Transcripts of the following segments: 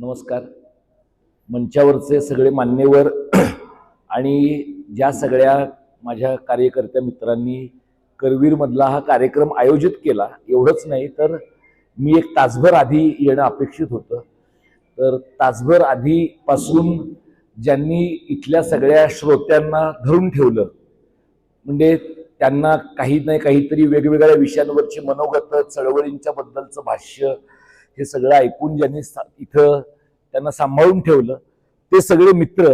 नमस्कार. मंचावरचे सगळे मान्यवर आणि ज्या सगळ्या माझ्या कार्यकर्त्या मित्रांनी करवीरमधला हा कार्यक्रम आयोजित केला, एवढंच नाही तर मी एक तासभर आधी येणं अपेक्षित होतं. तर तासभर आधीपासून ज्यांनी इथल्या सगळ्या श्रोत्यांना धरून ठेवलं, म्हणजे त्यांना काही नाही काहीतरी वेगवेगळ्या विषयांवरची मनोगत, चळवळींच्या बद्दलचं भाष्य, हे सगळं ऐकून ज्यांनी इथं त्यांना सांभाळून ठेवलं, ते सगळे मित्र,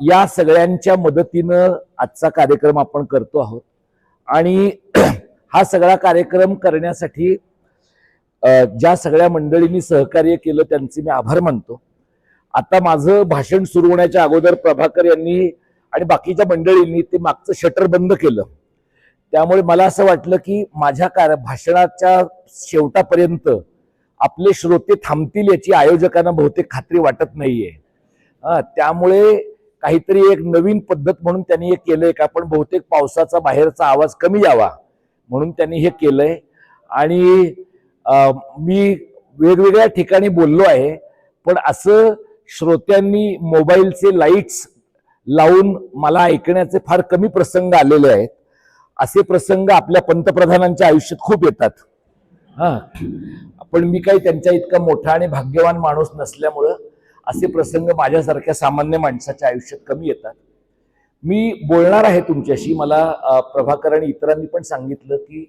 या सगळ्यांच्या मदतीनं आजचा कार्यक्रम आपण करतो आहोत. आणि हा सगळा कार्यक्रम करण्यासाठी ज्या सगळ्या मंडळींनी सहकार्य केलं त्यांचे मी आभार मानतो. आता माझं भाषण सुरू होण्याच्या अगोदर प्रभाकर यांनी आणि बाकीच्या मंडळींनी ते मागचं शटर बंद केलं. त्यामुळे मला असं वाटलं की माझ्या भाषणाच्या शेवटापर्यंत आपले श्रोते थांबतील याची आयोजकांना बहुतेक खात्री वाटत नाहीये. त्यामुळे काहीतरी एक नवीन पद्धत म्हणून त्यांनी हे केलंय का, पण बहुतेक पावसाचा बाहेरचा आवाज कमी यावा म्हणून त्यांनी हे केलंय. आणि मी वेगवेगळ्या ठिकाणी बोललो आहे, पण असं श्रोत्यांनी मोबाईलचे लाईट्स लावून मला ऐकण्याचे फार कमी प्रसंग आलेले आहेत. असे प्रसंग आपल्या पंतप्रधानांच्या आयुष्यात खूप येतात. पण मी काही त्यांच्या इतका मोठा आणि भाग्यवान माणूस नसल्यामुळं असे प्रसंग माझ्यासारख्या सामान्य माणसाच्या आयुष्यात कमी येतात. मी बोलणार आहे तुमच्याशी. मला प्रभाकर आणि इतरांनी पण सांगितलं की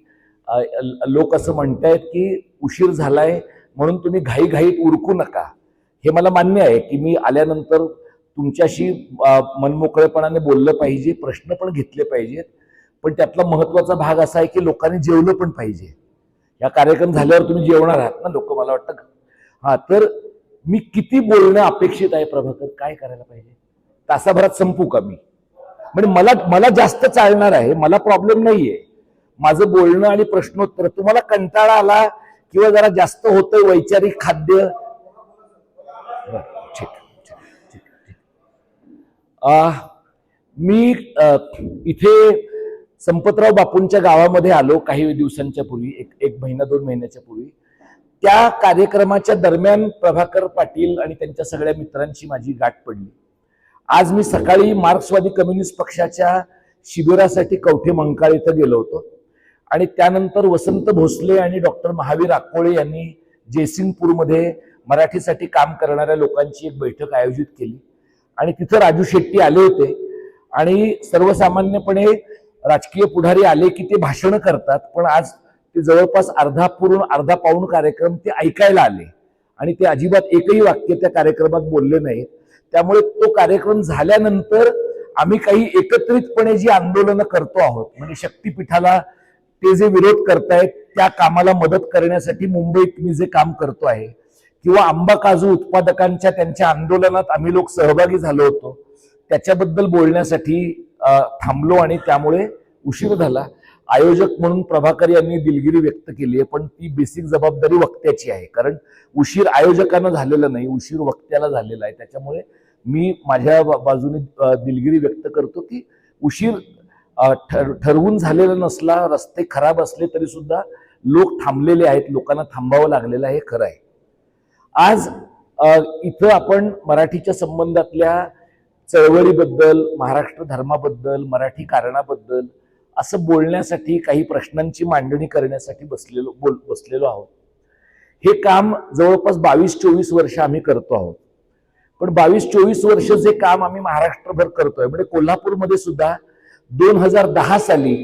लोक असं म्हणतायत की उशीर झालाय म्हणून तुम्ही घाईघाईत उरकू नका. हे मला मान्य आहे की मी आल्यानंतर तुमच्याशी मनमोकळेपणाने बोललं पाहिजे, प्रश्न पण घेतले पाहिजेत. पण त्यातला महत्वाचा भाग असा आहे की लोकांनी जेवलं पण पाहिजे. या कार्यक्रम झाल्यावर तुम्ही जेवणार आहात ना लोक, मला वाटतं. तर मी किती बोलणं अपेक्षित आहे प्रभाकर, काय करायला पाहिजे? तासाभरात संपू का मी? म्हणजे मला जास्त चालणार आहे, मला प्रॉब्लेम नाहीये. माझं बोलणं आणि प्रश्नोत्तर, तुम्हाला कंटाळा आला किंवा जरा जास्त होतंय वैचारिक खाद्य, ठीक. मी इथे संपतराव बापूंच्या गावामध्ये आलो काही दिवसांच्या पूर्वी, एक महिना 2 महिन्याच्या पूर्वी. त्या कार्यक्रमाच्या दरम्यान प्रभाकर पाटील आणि त्यांच्या सगळ्या मित्रांची माझी गाठ पडली. आज मी सकाळी मार्क्सवादी कम्युनिस्ट पक्षाच्या शिबिरासाठी कवठे मंकाळ इथं गेलो होतो आणि त्यानंतर वसंत भोसले आणि डॉक्टर महावीर आकोळे यांनी जयसिंगपूरमध्ये मराठीसाठी काम करणाऱ्या लोकांची एक बैठक आयोजित केली आणि तिथं राजू शेट्टी आले होते. आणि सर्वसामान्यपणे राजकीय पुढारी आले की ते भाषण करतात, पण आज ते जवळपास अर्धा पाऊण कार्यक्रम ते ऐकायला आले आणि ते अजिबात एकही वाक्य त्या कार्यक्रमात बोलले नाहीत. त्यामुळे तो कार्यक्रम झाल्यानंतर आम्ही काही एकत्रितपणे जी आंदोलनं करतो आहोत, म्हणजे शक्तीपीठाला ते जे विरोध करतायत त्या कामाला मदत करण्यासाठी मुंबईत मी जे काम करतो आहे, किंवा आंबा काजू उत्पादकांच्या त्यांच्या आंदोलनात आम्ही लोक सहभागी झालो होतो, त्याच्याबद्दल बोलण्यासाठी थांबलो आणि त्यामुळे उशीर झाला. आयोजक म्हणून प्रभाकर यांनी दिलगिरी व्यक्त केली आहे, पण ती बेसिक जबाबदारी वक्त्याची आहे. कारण उशीर आयोजकांना झालेला नाही, उशीर वक्त्याला झालेला आहे. त्याच्यामुळे मी माझ्या बाजूने दिलगिरी व्यक्त करतो की उशीर ठरवून झालेला नसला, रस्ते खराब असले तरी सुद्धा लोक थांबलेले आहेत, लोकांना थांबावं लागलेलं आहे, खरं आहे. आज इथं आपण मराठीच्या संबंधातल्या चळवळीबद्दल, महाराष्ट्र धर्माबद्दल, मराठी कारणाबद्दल असं बोलण्यासाठी, काही प्रश्नांची मांडणी करण्यासाठी बसलेलो आहोत. हे काम जवळपास 22-24 वर्ष आम्ही करतो आहोत. पण 22-24 वर्ष जे काम आम्ही महाराष्ट्रभर करतोय, म्हणजे कोल्हापूरमध्ये सुद्धा 2010 साली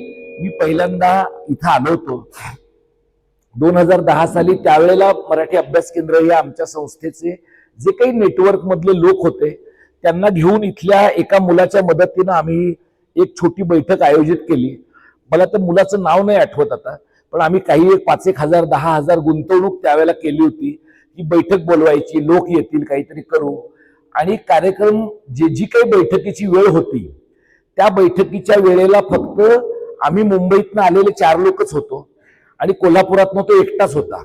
मी पहिल्यांदा इथं आलो होतो. 2010 साली त्यावेळेला मराठी अभ्यास केंद्र या आमच्या संस्थेचे जे काही नेटवर्क मधले लोक होते त्यांना घेऊन इथल्या एका मुलाच्या मदतीनं आम्ही एक छोटी बैठक आयोजित केली. मला त्या मुलाचं नाव नाही आठवत आता, पण आम्ही काही 5-1 हजार 10 हजार गुंतवणूक त्यावेळेला केली होती. ही बैठक बोलवायची, लोक येतील, काहीतरी करू. आणि कार्यक्रम जी काही बैठकीची वेळ होती, त्या बैठकीच्या वेळेला फक्त आम्ही मुंबईतनं आलेले 4 लोकच होतो आणि कोल्हापुरातनं तो एकटाच होता.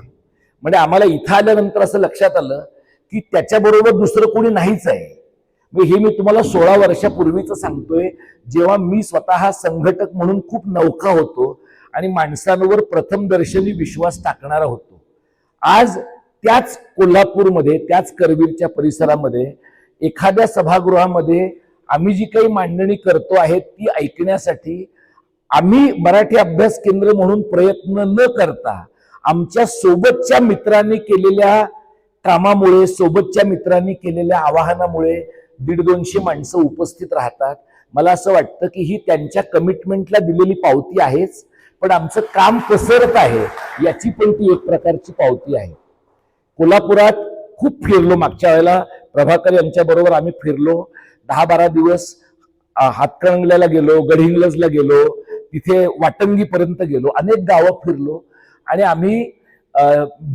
म्हणजे आम्हाला इथं आल्यानंतर असं लक्षात आलं की त्याच्याबरोबर दुसरं कोणी नाहीच आहे. हे मी तुम्हाला 16 वर्षापूर्वीच सांगतोय, जेव्हा मी स्वतः संघटक म्हणून खूप नवखा होतो आणि माणसांवर प्रथम दर्शनी विश्वास टाकणारा होतो. आज त्याच कोल्हापूरमध्ये, त्याच करवीरच्या परिसरामध्ये एखाद्या सभागृहामध्ये आम्ही जी काही मांडणी करतो आहे ती ऐकण्यासाठी आम्ही मराठी अभ्यास केंद्र म्हणून प्रयत्न न करता आमच्या सोबतच्या मित्रांनी केलेल्या कामामुळे, सोबतच्या मित्रांनी केलेल्या आवाहनामुळे 150-200 माणसं उपस्थित राहतात. मला असं वाटतं की ही त्यांच्या कमिटमेंटला दिलेली पावती आहेच, पण आमचं काम पसरत आहे याची पण ती एक प्रकारची पावती आहे. कोल्हापुरात खूप फिरलो. मागच्या वेळेला प्रभाकर यांच्या बरोबर आम्ही फिरलो. 10-12 दिवस हातकणंगल्याला गेलो, गडहिंग्लजला गेलो, तिथे वाटंगी पर्यंत गेलो, अनेक गावं फिरलो. आणि आम्ही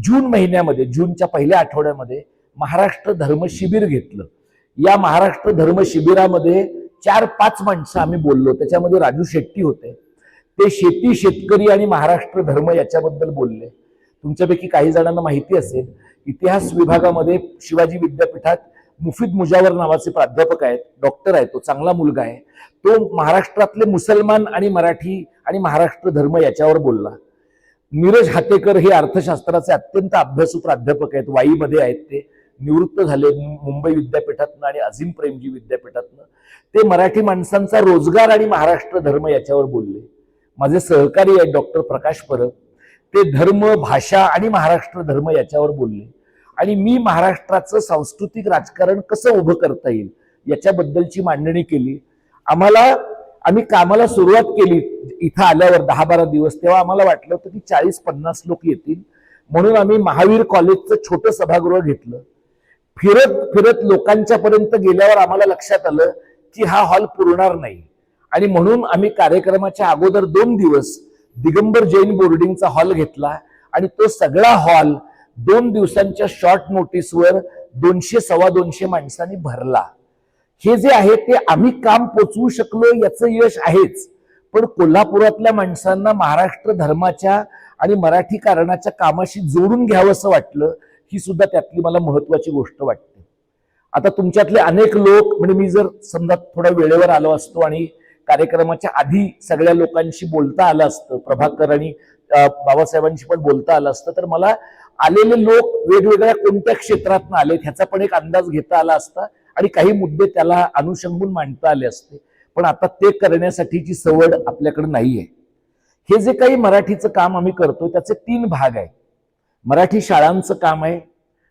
जून महिन्यामध्ये, जूनच्या पहिल्या आठवड्यामध्ये महाराष्ट्र धर्म शिबिर घेतलं. या महाराष्ट्र धर्म शिबिरामध्ये 4-5 माणसं आम्ही बोललो. त्याच्यामध्ये राजू शेट्टी होते. ते शेती, शेतकरी आणि महाराष्ट्र धर्म याच्याबद्दल बोलले. तुमच्यापैकी काही जणांना माहिती असेल, इतिहास विभागामध्ये शिवाजी विद्यापीठात मुफीद मुजावर नावाचे प्राध्यापक आहेत, डॉक्टर आहे. तो चांगला मुलगा आहे. तो महाराष्ट्रातले मुसलमान आणि मराठी आणि महाराष्ट्र धर्म याच्यावर बोलला. नीरज हातेकर हे अर्थशास्त्राचे अत्यंत अभ्यासू प्राध्यापक आहेत, वाईमध्ये आहेत. ते निवृत्त झाले मुंबई विद्यापीठातनं आणि अझीम प्रेमजी विद्यापीठातनं. ते मराठी माणसांचा रोजगार आणि महाराष्ट्र धर्म याच्यावर बोलले. माझे सहकारी आहेत डॉक्टर प्रकाश परब, ते धर्म, भाषा आणि महाराष्ट्र धर्म याच्यावर बोलले. आणि मी महाराष्ट्राचं सांस्कृतिक राजकारण कसं उभं करता येईल याच्याबद्दलची मांडणी केली. आम्ही कामाला सुरुवात केली इथं आल्यावर 10-12 दिवस. तेव्हा आम्हाला वाटलं होतं की 40-50 लोक येतील, म्हणून आम्ही महावीर कॉलेजचं छोटं सभागृह घेतलं. फिरत फिरत लोकांच्या पर्यंत गेल्यावर आम्हाला लक्षात आलं की हा हॉल पुरणार नाही. आणि म्हणून आम्ही कार्यक्रमाच्या अगोदर 2 दिवस दिगंबर जैन बोर्डिंगचा हॉल घेतला. आणि तो सगळा हॉल 2 दिवसांच्या शॉर्ट नोटीसवर 200-225 माणसांनी भरला. हे जे आहे ते आम्ही काम पोचवू शकलो याचं यश आहेच, पण कोल्हापुरातल्या माणसांना महाराष्ट्र धर्माच्या आणि मराठी कारणाच्या कामाशी जोडून घ्यावं असं वाटलं. ही सुद्धा त्यातली मला महत्वाची गोष्ट वाटते. आता तुमच्यातले अनेक लोक, म्हणजे मी जर समजा थोडा वेळेवर आलो असतो आणि कार्यक्रमाच्या आधी सगळ्या लोकांशी बोलता आलं असतं, प्रभाकर आणि बाबासाहेबांशी पण बोलता आलं असतं, तर मला आलेले लोक वेगवेगळ्या कोणत्या क्षेत्रातून आले ह्याचा पण एक अंदाज घेता आला असता आणि काही मुद्दे त्याला अनुषंगून मांडता आले असते. पण आता ते करण्यासाठीची सवड आपल्याकडे नाहीये. हे जे काही मराठीचं काम आम्ही करतो त्याचे 3 भाग आहेत. मराठी शाळांचं काम आहे,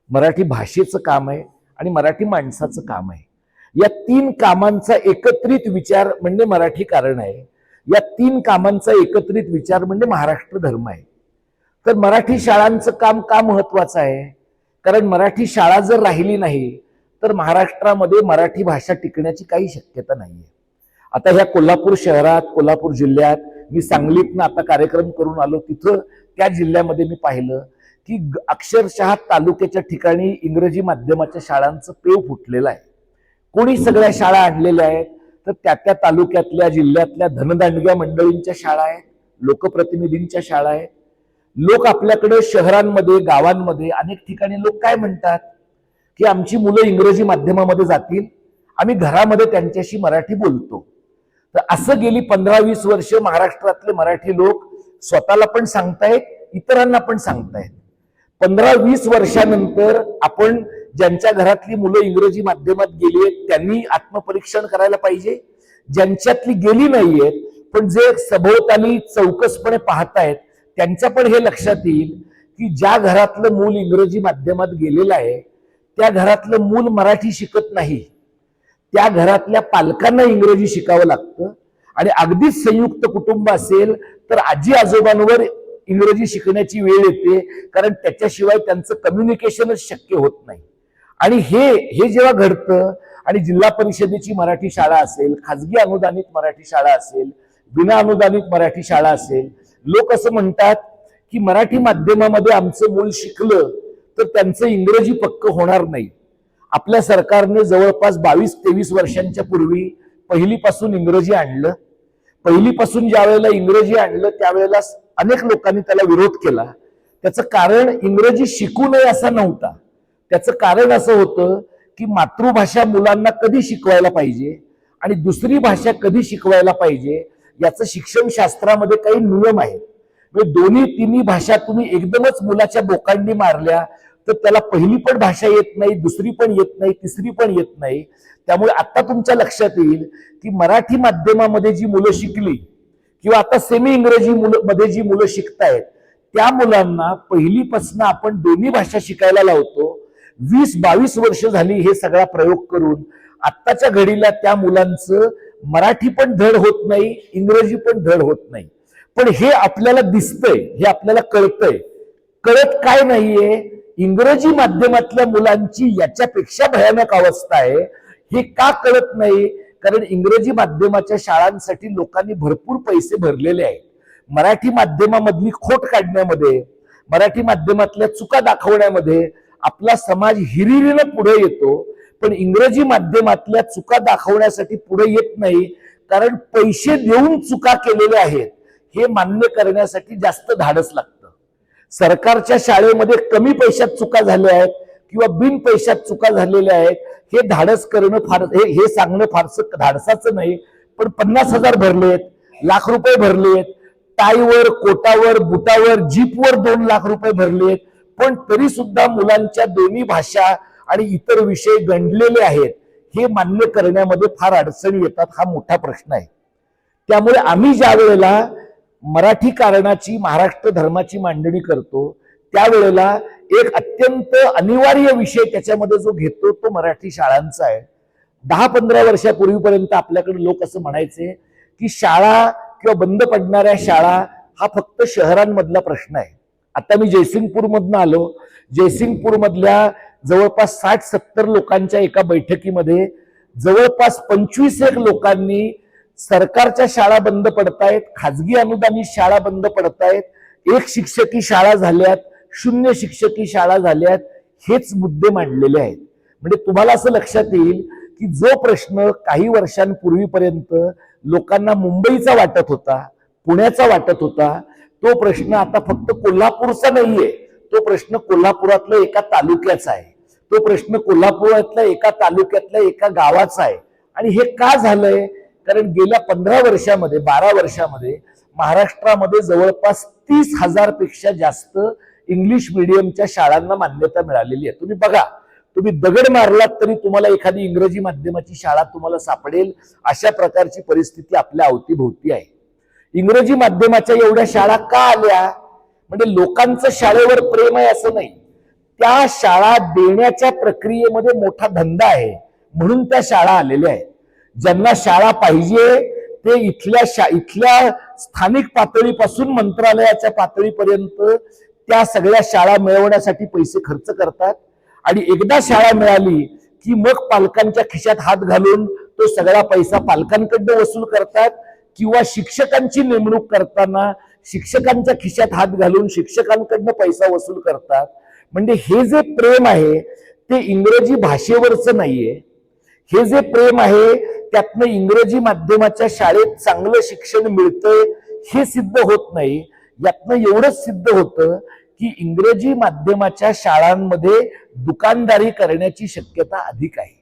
मराठी भाषेचं काम आहे आणि मराठी माणसाचं काम आहे. या 3 कामांचा एकत्रित विचार म्हणजे मराठी कारण आहे. या 3 कामांचा एकत्रित विचार म्हणजे महाराष्ट्र धर्म आहे. तर मराठी शाळांचं काम का महत्वाचं आहे? कारण मराठी शाळा जर राहिली नाही तर महाराष्ट्रामध्ये मराठी भाषा टिकण्याची काही शक्यता नाहीये. आता ह्या कोल्हापूर शहरात, कोल्हापूर जिल्ह्यात, मी सांगलीतनं आता कार्यक्रम करून आलो, तिथं त्या जिल्ह्यामध्ये मी पाहिलं की अक्षरशः तालुक्याच्या ठिकाणी इंग्रजी माध्यमाच्या शाळांचं पेव फुटलेलं आहे. कोणी सगळ्या शाळा आणलेल्या आहेत? तर त्या तालुक्यातल्या, जिल्ह्यातल्या धनदांडग्या मंडळींच्या शाळा आहेत, लोकप्रतिनिधींच्या शाळा आहेत. लोक आपल्याकडे शहरांमध्ये, गावांमध्ये अनेक ठिकाणी लोक काय म्हणतात की आमची मुलं इंग्रजी माध्यमामध्ये जातील, आम्ही घरामध्ये त्यांच्याशी मराठी बोलतो. तर असं गेली 15-20 वर्ष महाराष्ट्रातले मराठी लोक स्वतःला पण सांगतायत, इतरांना पण सांगतायत. 15-20 वर्षानंतर आपण ज्यांच्या घरातली मुलं इंग्रजी माध्यमात गेली आहेत त्यांनी आत्मपरीक्षण करायला पाहिजे. ज्यांच्यातली गेली नाहीयेत पण जे सभोवताली चौकसपणे पाहतायत त्यांच्या पण हे लक्षात येईल की ज्या घरातलं मूल इंग्रजी माध्यमात गेलेलं आहे त्या घरातलं मूल मराठी शिकत नाही. त्या घरातल्या पालकांना इंग्रजी शिकावं लागतं. आणि अगदीच संयुक्त कुटुंब असेल तर आजी आजोबांवर इंग्रजी शिकण्याची वेळ येते, कारण त्याच्याशिवाय त्यांचं कम्युनिकेशनच शक्य होत नाही. आणि हे जेव्हा घडतं आणि जिल्हा परिषदेची मराठी शाळा असेल, खाजगी अनुदानित मराठी शाळा असेल, विना अनुदानित मराठी शाळा असेल, लोक असं म्हणतात की मराठी माध्यमामध्ये आमचं मूल शिकलं तर त्यांचं इंग्रजी पक्क होणार नाही. आपल्या सरकारने जवळपास 22-23 वर्षांच्या पूर्वी पहिलीपासून इंग्रजी आणलं. पहिलीपासून ज्या वेळेला इंग्रजी आणलं त्यावेळेला अनेक लोकांनी त्याला विरोध केला. त्याचं कारण इंग्रजी शिकू नये असं नव्हता. त्याचं कारण असं होतं की मातृभाषा मुलांना कधी शिकवायला पाहिजे आणि दुसरी भाषा कधी शिकवायला पाहिजे याचं शिक्षण शास्त्रामध्ये काही नियम आहेत. म्हणजे दोन्ही तिन्ही भाषा तुम्ही एकदमच मुलाच्या बोकांडी मारल्या तर त्याला पहिली पण भाषा येत नाही, दुसरी पण येत नाही, तिसरी पण येत नाही. त्यामुळे आता तुमच्या लक्षात येईल की मराठी माध्यमामध्ये जी मुलं शिकली किंवा आता सेमी इंग्रजी मध्ये जी मुलं शिकतायत त्या मुलांना पहिलीपासून आपण दोन्ही भाषा शिकायला लावतो. 20-22 वर्ष झाली हे सगळा प्रयोग करून आत्ताच्या घडीला त्या मुलांचं मराठी पण धड होत नाही, इंग्रजी पण धड होत नाही. पण हे आपल्याला दिसतंय, हे आपल्याला कळतंय. कळत काय नाहीये, इंग्रजी माध्यमातल्या मुलांची याच्यापेक्षा भयानक अवस्था आहे. हे का कळत नाही? कारण इंग्रजी माध्यमाच्या शाळांसाठी लोकांनी भरपूर पैसे भरलेले आहेत. मराठी माध्यमामधली खोट काढण्यामध्ये, मराठी माध्यमातल्या चुका दाखवण्यामध्ये आपला समाज हिरिरीनं पुढे येतो, पण इंग्रजी माध्यमातल्या चुका दाखवण्यासाठी पुढे येत नाही. कारण पैसे देऊन चुका केलेल्या आहेत हे मान्य करण्यासाठी जास्त धाडस लागतं. सरकारच्या शाळेमध्ये कमी पैशात चुका झाल्या आहेत किंवा बिन पैशात चुका झालेल्या आहेत हे धाडस करणं फार हे सांगणं फारसं धाडसाचं नाही. पण 50,000 भरलेत, लाख रुपये भरलेत, टाईवर, कोटावर, बुटावर, जीपवर 2 लाख रुपये भरलेत, पण तरी सुद्धा मुलांच्या दोन्ही भाषा आणि इतर विषय गंडलेले आहेत हे मान्य करण्यामध्ये फार अडचणी येतात. हा मोठा प्रश्न आहे. त्यामुळे आम्ही ज्या वेळेला मराठी कारणाची, महाराष्ट्र धर्माची मांडणी करतो त्यावेळेला एक अत्यंत अनिवार्य विषय त्याच्यामध्ये जो घेतो तो मराठी शाळांचा आहे. 10-15 वर्षापूर्वीपर्यंत आपल्याकडे लोक असं म्हणायचे की शाळा किंवा बंद पडणाऱ्या शाळा हा फक्त शहरांमधला प्रश्न आहे. आता मी जयसिंगपूरमधनं आलो. जयसिंगपूरमधल्या जवळपास 60-70 लोकांच्या एका बैठकीमध्ये जवळपास 25 लोकांनी सरकारच्या शाळा बंद पडतायत, खाजगी अनुदानित शाळा बंद पडतायत, 1 शिक्षकी शाळा झाल्यात, 0 शिक्षकी शाळा झाल्यात, हेच मुद्दे मांडलेले आहेत. म्हणजे तुम्हाला असं लक्षात येईल की जो प्रश्न काही वर्षांपूर्वीपर्यंत लोकांना मुंबईचा वाटत होता, पुण्याचा वाटत होता, तो प्रश्न आता फक्त कोल्हापूरचा नाहीये. तो प्रश्न कोल्हापुरातल्या एका तालुक्याचा आहे. तो प्रश्न कोल्हापुरातल्या एका तालुक्यातल्या एका गावाचा आहे. आणि हे का झालंय? कारण गेल्या 15 वर्षामध्ये, 12 वर्षामध्ये महाराष्ट्रामध्ये जवळपास 30,000 पेक्षा जास्त इंग्लिश मीडियमच्या शाळांना मान्यता मिळालेली आहे. तुम्ही बघा, तुम्ही दगड मारलात तरी तुम्हाला एखादी इंग्रजी माध्यमाची शाळा तुम्हाला सापडेल. अशा प्रकारची परिस्थिती आपल्या अवतीभोवती आहे. इंग्रजी माध्यमाच्या एवढ्या शाळा का आल्या? म्हणजे लोकांचं शाळेवर प्रेम आहे असं नाही, त्या शाळा देण्याच्या प्रक्रियेमध्ये मोठा धंदा आहे म्हणून त्या शाळा आलेल्या आहेत. ज्यांना शाळा पाहिजे ते इथल्या स्थानिक पातळीपासून मंत्रालयाच्या पातळीपर्यंत त्या सगळ्या शाळा मिळवण्यासाठी पैसे खर्च करतात. आणि एकदा शाळा मिळाली की मग पालकांच्या खिशात हात घालून तो सगळा पैसा पालकांकडनं वसूल करतात किंवा शिक्षकांची नेमणूक करताना शिक्षकांच्या खिशात हात घालून शिक्षकांकडनं पैसा वसूल करतात. म्हणजे हे जे प्रेम आहे ते इंग्रजी भाषेवरचं नाहीये. हे जे प्रेम आहे त्यातनं इंग्रजी माध्यमाच्या शाळेत चांगलं शिक्षण मिळतंय हे सिद्ध होत नाही. यातनं एवढंच सिद्ध होतं की इंग्रजी माध्यमाच्या शाळांमध्ये दुकानदारी करण्याची शक्यता अधिक आहे.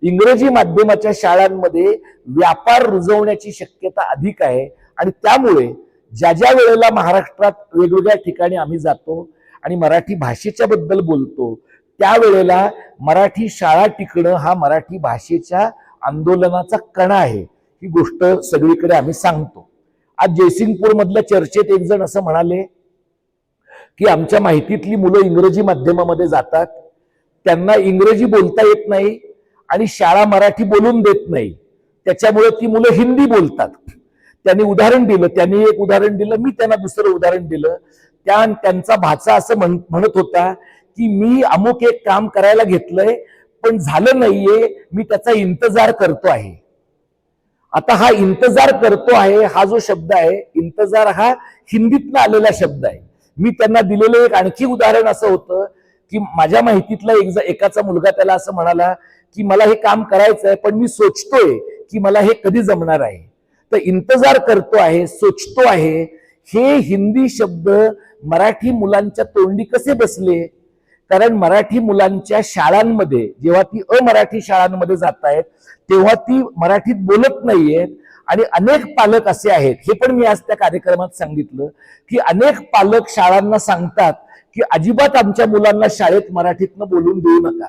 इंग्रजी माध्यमाच्या शाळांमध्ये व्यापार रुजवण्याची शक्यता अधिक आहे. आणि त्यामुळे ज्या ज्या वेळेला महाराष्ट्रात वेगवेगळ्या ठिकाणी आम्ही जातो आणि मराठी भाषेच्या बद्दल बोलतो त्यावेळेला मराठी शाळा टिकणं हा मराठी भाषेच्या आंदोलनाचा कणा आहे ही गोष्ट सगळीकडे आम्ही सांगतो. आज जयसिंगपूर मधल्या चर्चेत एक जण असं म्हणाले की आमच्या माहितीतली मुलं इंग्रजी माध्यमामध्ये जातात, त्यांना इंग्रजी बोलता येत नाही आणि शाळा मराठी बोलून देत नाही, त्याच्यामुळे ती मुलं हिंदी बोलतात. त्यांनी उदाहरण दिलं, त्यांनी एक उदाहरण दिलं, मी त्यांना दुसरं उदाहरण दिलं. त्यांचा भाचा असं म्हणत होता की मी अमुक एक काम करायला घेतलंय पण झालं नाहीये, मी त्याचा इंतजार करतो आहे. आता हा इंतजार करतो आहे हा जो शब्द आहे, इंतजार हा हिंदीतनं आलेला शब्द आहे. मी त्यांना दिलेलं एक आणखी उदाहरण असं होतं की माझ्या माहितीतला एकाचा मुलगा त्याला असं म्हणाला की मला हे काम करायचं आहे पण मी सोचतोय की मला हे कधी जमणार आहे. तर इंतजार करतो आहे, सोचतो आहे, हे हिंदी शब्द मराठी मुलांच्या तोंडी कसे बसले? कारण मराठी मुलांच्या शाळांमध्ये जेव्हा ती अमराठी शाळांमध्ये जात आहेत तेव्हा ती मराठीत बोलत नाहीयेत. आणि अनेक पालक असे आहेत, हे पण मी आज त्या कार्यक्रमात सांगितलं की अनेक पालक शाळांना सांगतात की अजिबात आमच्या मुलांना शाळेत मराठीतनं बोलून देऊ नका,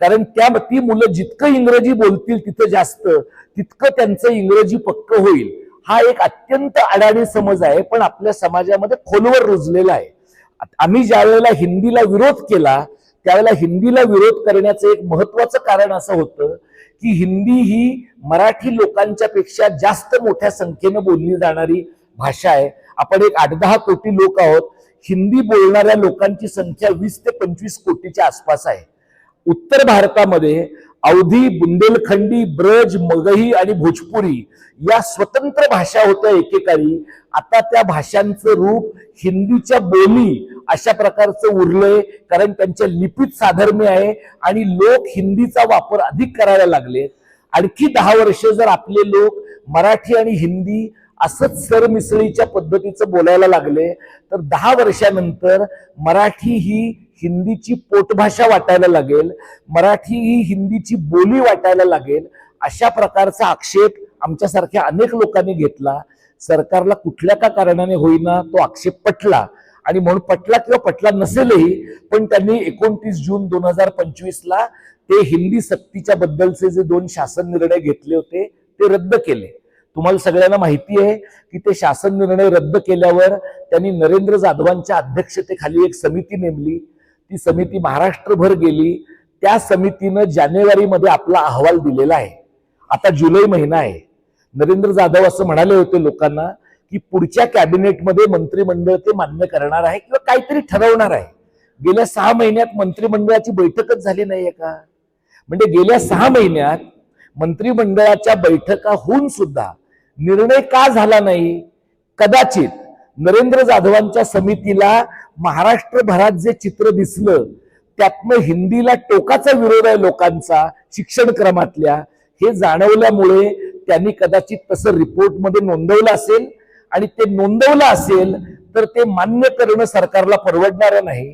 कारण ती मुलं जितकं इंग्रजी बोलतील तिथं जास्त तितकं त्यांचं इंग्रजी पक्क होईल. हा एक अत्यंत अडाणी समज आहे, पण आपल्या समाजामध्ये खोलवर रुजलेला आहे. आम्ही ज्या वेळेला हिंदीला विरोध केला त्यावेळेला हिंदीला विरोध करण्याचं एक महत्वाचं कारण असं होतं की हिंदी ही मराठी लोकांच्या पेक्षा जास्त मोठ्या संख्येनं बोलली जाणारी भाषा आहे. आपण एक 8-10 कोटी लोक आहोत. हिंदी बोलणाऱ्या लोकांची संख्या 20 ते 25 कोटीच्या आसपास आहे. उत्तर भारतामध्ये अवधी, बुंदेलखंडी, ब्रज, मगही आणि भोजपुरी या स्वतंत्र भाषा होत्या एकेकाळी. आता त्या भाषांचं रूप हिंदीच्या बोली अशा प्रकारचं उरलंय, कारण त्यांच्या लिपीत साधर्म्य आहे आणि लोक हिंदीचा वापर अधिक करायला लागले. आणखी 10 वर्ष जर आपले लोक मराठी आणि हिंदी असंच सरमिसळीच्या पद्धतीचं बोलायला लागले तर 10 वर्षानंतर मराठी ही हिंदीची पोटभाषा वाटायला लागेल, मराठी ही हिंदीची बोली वाटायला लागेल. अशा प्रकारचा आक्षेप आमच्यासारख्या अनेक लोकांनी घेतला. सरकारला कुठल्या का कारणाने होईना तो आक्षेप पटला, आणि म्हणून पटला किंवा पटला नसेलही, पण त्यांनी 29 जून 2025 ते हिंदी सक्तीच्या बद्दलचे जे 2 शासन निर्णय घेतले होते ते रद्द केले. तुम्हाला सगळ्यांना माहिती आहे की ते शासन निर्णय रद्द केल्यावर त्यांनी नरेंद्र जाधवांच्या अध्यक्षतेखाली एक समिती नेमली. ती समिती महाराष्ट्रभर गेली. त्या समितीनं जानेवारीमध्ये आपला अहवाल दिलेला आहे. आता जुलै महिना आहे. नरेंद्र जाधव असं म्हणाले होते लोकांना की पुढच्या कॅबिनेटमध्ये मंत्रिमंडळ ते मान्य करणार आहे किंवा काहीतरी ठरवणार आहे. गेल्या 6 महिन्यात मंत्रिमंडळाची बैठकच झाली नाहीये का? म्हणजे गेल्या 6 महिन्यात मंत्रिमंडळाच्या बैठका होऊन सुद्धा निर्णय का झाला नाही? कदाचित नरेंद्र जाधवांच्या समितीला महाराष्ट्रभरात जे चित्र दिसलं त्यातनं हिंदीला टोकाचा विरोध आहे लोकांचा शिक्षण क्रमातल्या, हे जाणवल्यामुळे त्यांनी कदाचित तसं रिपोर्टमध्ये नोंदवलं असेल, आणि ते नोंदवलं असेल तर ते मान्य करणं सरकारला परवडणार नाही.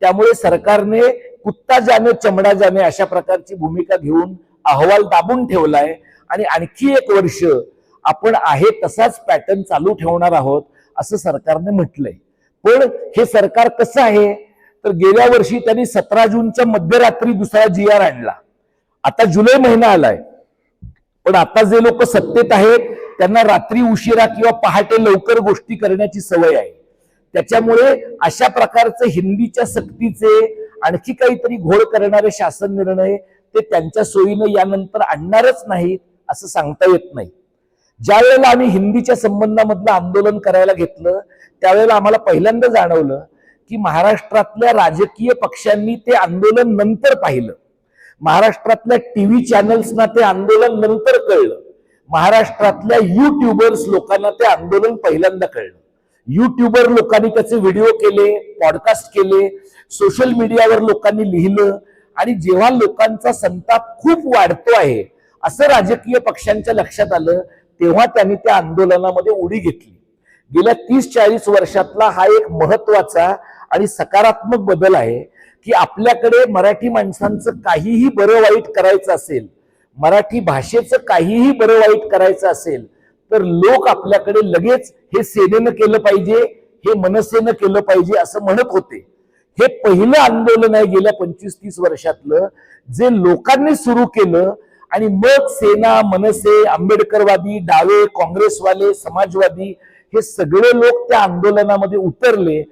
त्यामुळे सरकारने कुत्ता जाने चमडा जाने अशा प्रकारची भूमिका घेऊन अहवाल दाबून ठेवलाय, आणि आणखी 1 वर्ष आपण आहे तसाच पॅटर्न चालू ठेवणार आहोत असं सरकारने म्हटलंय. पण हे सरकार कसं आहे तर गेल्या वर्षी त्यांनी 17 जूनच्या मध्यरात्री दुसरा GR आणला. आता जुलै महिना आलाय, पण आता जे लोक सत्तेत आहेत त्यांना रात्री उशिरा किंवा पहाटे लवकर गोष्टी करण्याची सवय आहे. त्याच्यामुळे अशा प्रकारचे हिंदीच्या सक्तीचे आणखी काहीतरी घोळ करणारे शासन निर्णय ते त्यांच्या सोयीनं यानंतर आणणारच नाहीत असं सांगता येत नाही. ज्या वेळेला आम्ही हिंदीच्या संबंधामधलं आंदोलन करायला घेतलं त्यावेळेला आम्हाला पहिल्यांदा जाणवलं की महाराष्ट्रातल्या राजकीय पक्षांनी ते आंदोलन नंतर पाहिलं. महाराष्ट्रातल्या टीव्ही चॅनल्सना ते आंदोलन नंतर कळलं. महाराष्ट्रातल्या युट्यूबर्स लोकांना ते आंदोलन पहिल्यांदा कळलं. युट्यूबर लोकांनी त्याचे व्हिडिओ केले, पॉडकास्ट केले, सोशल मीडियावर लोकांनी लिहिलं, आणि जेव्हा लोकांचा संताप खूप वाढतो आहे असं राजकीय पक्षांच्या लक्षात आलं तेव्हा त्यांनी त्या आंदोलनामध्ये उडी घेतली. गेल्या 30-40 वर्षातला हा एक महत्वाचा आणि सकारात्मक बदल आहे की आपल्याकडे मराठी माणसांचं काहीही बरं वाईट करायचं असेल, मराठी भाषेचं काहीही बरं वाईट करायचं असेल तर लोक आपल्याकडे लगेच हे सेनेनं केलं पाहिजे, हे मनसेनं केलं पाहिजे असं म्हणत होते. हे पहिलं आंदोलन आहे गेल्या 25-30 वर्षातलं जे लोकांनी सुरू केलं, आणि मग सेना, मनसे, आंबेडकरवादी, डावे, काँग्रेसवाले, समाजवादी हे सगळे लोक त्या आंदोलनामध्ये उतरले.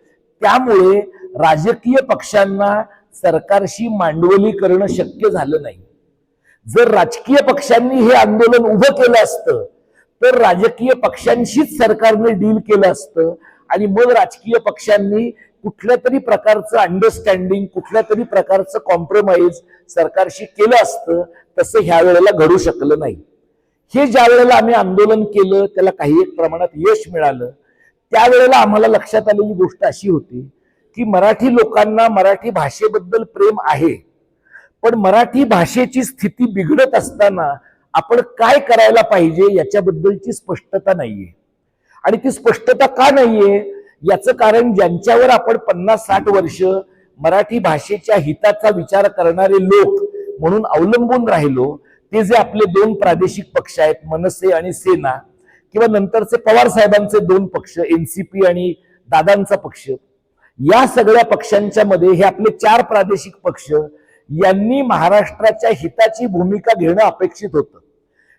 त्यामुळे राजकीय पक्षांना सरकारशी मांडवली करणं शक्य झालं नाही. जर राजकीय पक्षांनी हे आंदोलन उभं केलं असतं तर राजकीय पक्षांशीच सरकारने डील केलं असतं, आणि मग राजकीय पक्षांनी कुठल्या तरी प्रकारचं अंडरस्टँडिंग, कुठल्या तरी प्रकारचं कॉम्प्रोमाइज सरकारशी केलं असतं. तसं ह्या वेळेला घडू शकलं नाही. हे ज्या वेळेला आम्ही आंदोलन केलं त्याला काही एक प्रमाणात यश मिळालं. त्यावेळेला आम्हाला लक्षात आलेली गोष्ट अशी होती की मराठी लोकांना मराठी भाषेबद्दल प्रेम आहे, पण मराठी भाषेची स्थिती बिघडत असताना आपण काय करायला पाहिजे याच्याबद्दलची स्पष्टता नाहीये. आणि ती स्पष्टता का नाहीये याचं कारण ज्यांच्यावर आपण 50-60 वर्ष मराठी भाषेच्या हिताचा विचार करणारे लोक म्हणून अवलंबून राहिलो ते जे आपले 2 प्रादेशिक पक्ष आहेत, मनसे आणि सेना, किंवा नंतरचे पवार साहेबांचे 2 पक्ष, NCP आणि दादांचा पक्ष, या सगळ्या पक्षांच्या मध्ये हे आपले 4 प्रादेशिक पक्ष यांनी महाराष्ट्राच्या हिताची भूमिका घेणं अपेक्षित होतं.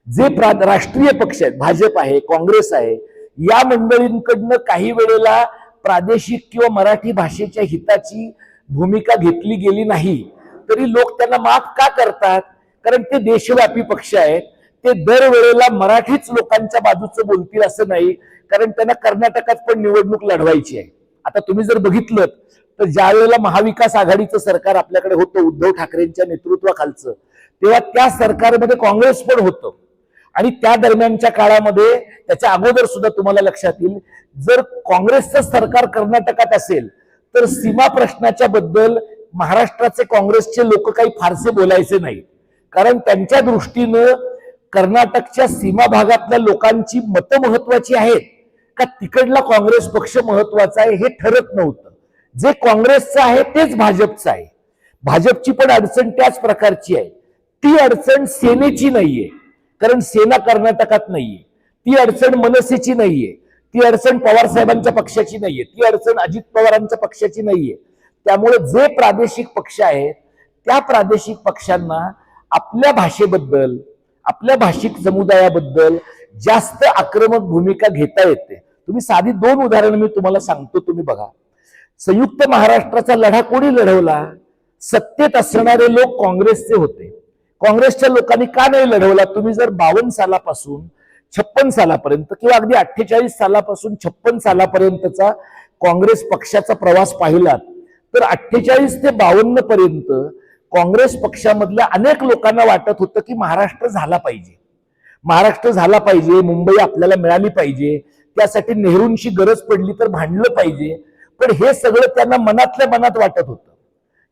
जे राष्ट्रीय पक्ष आहेत, भाजप आहे, काँग्रेस आहे, या मंडळींकडनं काही वेळेला प्रादेशिक किंवा मराठी भाषेच्या हिताची भूमिका घेतली गेली नाही तरी लोक त्यांना माफ का करतात? कारण ते देशव्यापी पक्ष आहेत. ते दरवेळेला मराठीच लोकांच्या बाजूचं बोलतील असं नाही, कारण त्यांना कर्नाटकात पण निवडणूक लढवायची आहे. आता तुम्ही जर बघितलं तर ज्या वेळेला महाविकास आघाडीचं सरकार आपल्याकडे होतं उद्धव ठाकरेंच्या नेतृत्वाखालचं, तेव्हा त्या सरकारमध्ये काँग्रेस पण होतं. आणि त्या दरम्यानच्या काळामध्ये, त्याच्या अगोदर सुद्धा तुम्हाला लक्षात येईल, जर काँग्रेसचं सरकार कर्नाटकात असेल तर सीमा प्रश्नाच्या बद्दल महाराष्ट्राचे काँग्रेसचे लोक काही फारसे बोलायचे नाही, कारण त्यांच्या दृष्टीनं कर्नाटकच्या सीमा भागातल्या लोकांची मतं महत्वाची आहेत का तिकडला काँग्रेस पक्ष महत्वाचा आहे हे ठरत नव्हतं. जे काँग्रेसचं आहे तेच भाजपचं आहे. भाजपची पण अडचण त्याच प्रकारची आहे. ती अडचण सेनेची नाहीये, कारण सेना कर्नाटकात नाहीये. ती अडचण मनसेची नाहीये, ती अडचण पवार साहेबांच्या पक्षाची नाहीये, ती अडचण अजित पवारांच्या पक्षाची नाहीये. त्यामुळे जे प्रादेशिक पक्ष आहेत त्या प्रादेशिक पक्षांना आपल्या भाषेबद्दल, आपल्या भाषिक समुदायाबद्दल जास्त आक्रमक भूमिका घेता येते. तुम्ही साधी 2 उदाहरणं मी तुम्हाला सांगतो, तुम्ही बघा. संयुक्त महाराष्ट्राचा लढा कोणी लढवला? सत्तेत असणारे लोक काँग्रेसचे होते. काँग्रेसच्या लोकांनी का नाही लढवला? तुम्ही जर 52 सालापासून 56 सालापर्यंत किंवा अगदी 48 सालापासून 56 सालापर्यंतचा काँग्रेस पक्षाचा प्रवास पाहिलात तर 48 ते 52 पर्यंत काँग्रेस पक्षामधल्या अनेक लोकांना वाटत होतं की महाराष्ट्र झाला पाहिजे, महाराष्ट्र झाला पाहिजे, मुंबई आपल्याला मिळाली पाहिजे, त्यासाठी नेहरूंची गरज पडली तर भांडलं पाहिजे. पण हे सगळं त्यांना मनातल्या मनात वाटत होतं,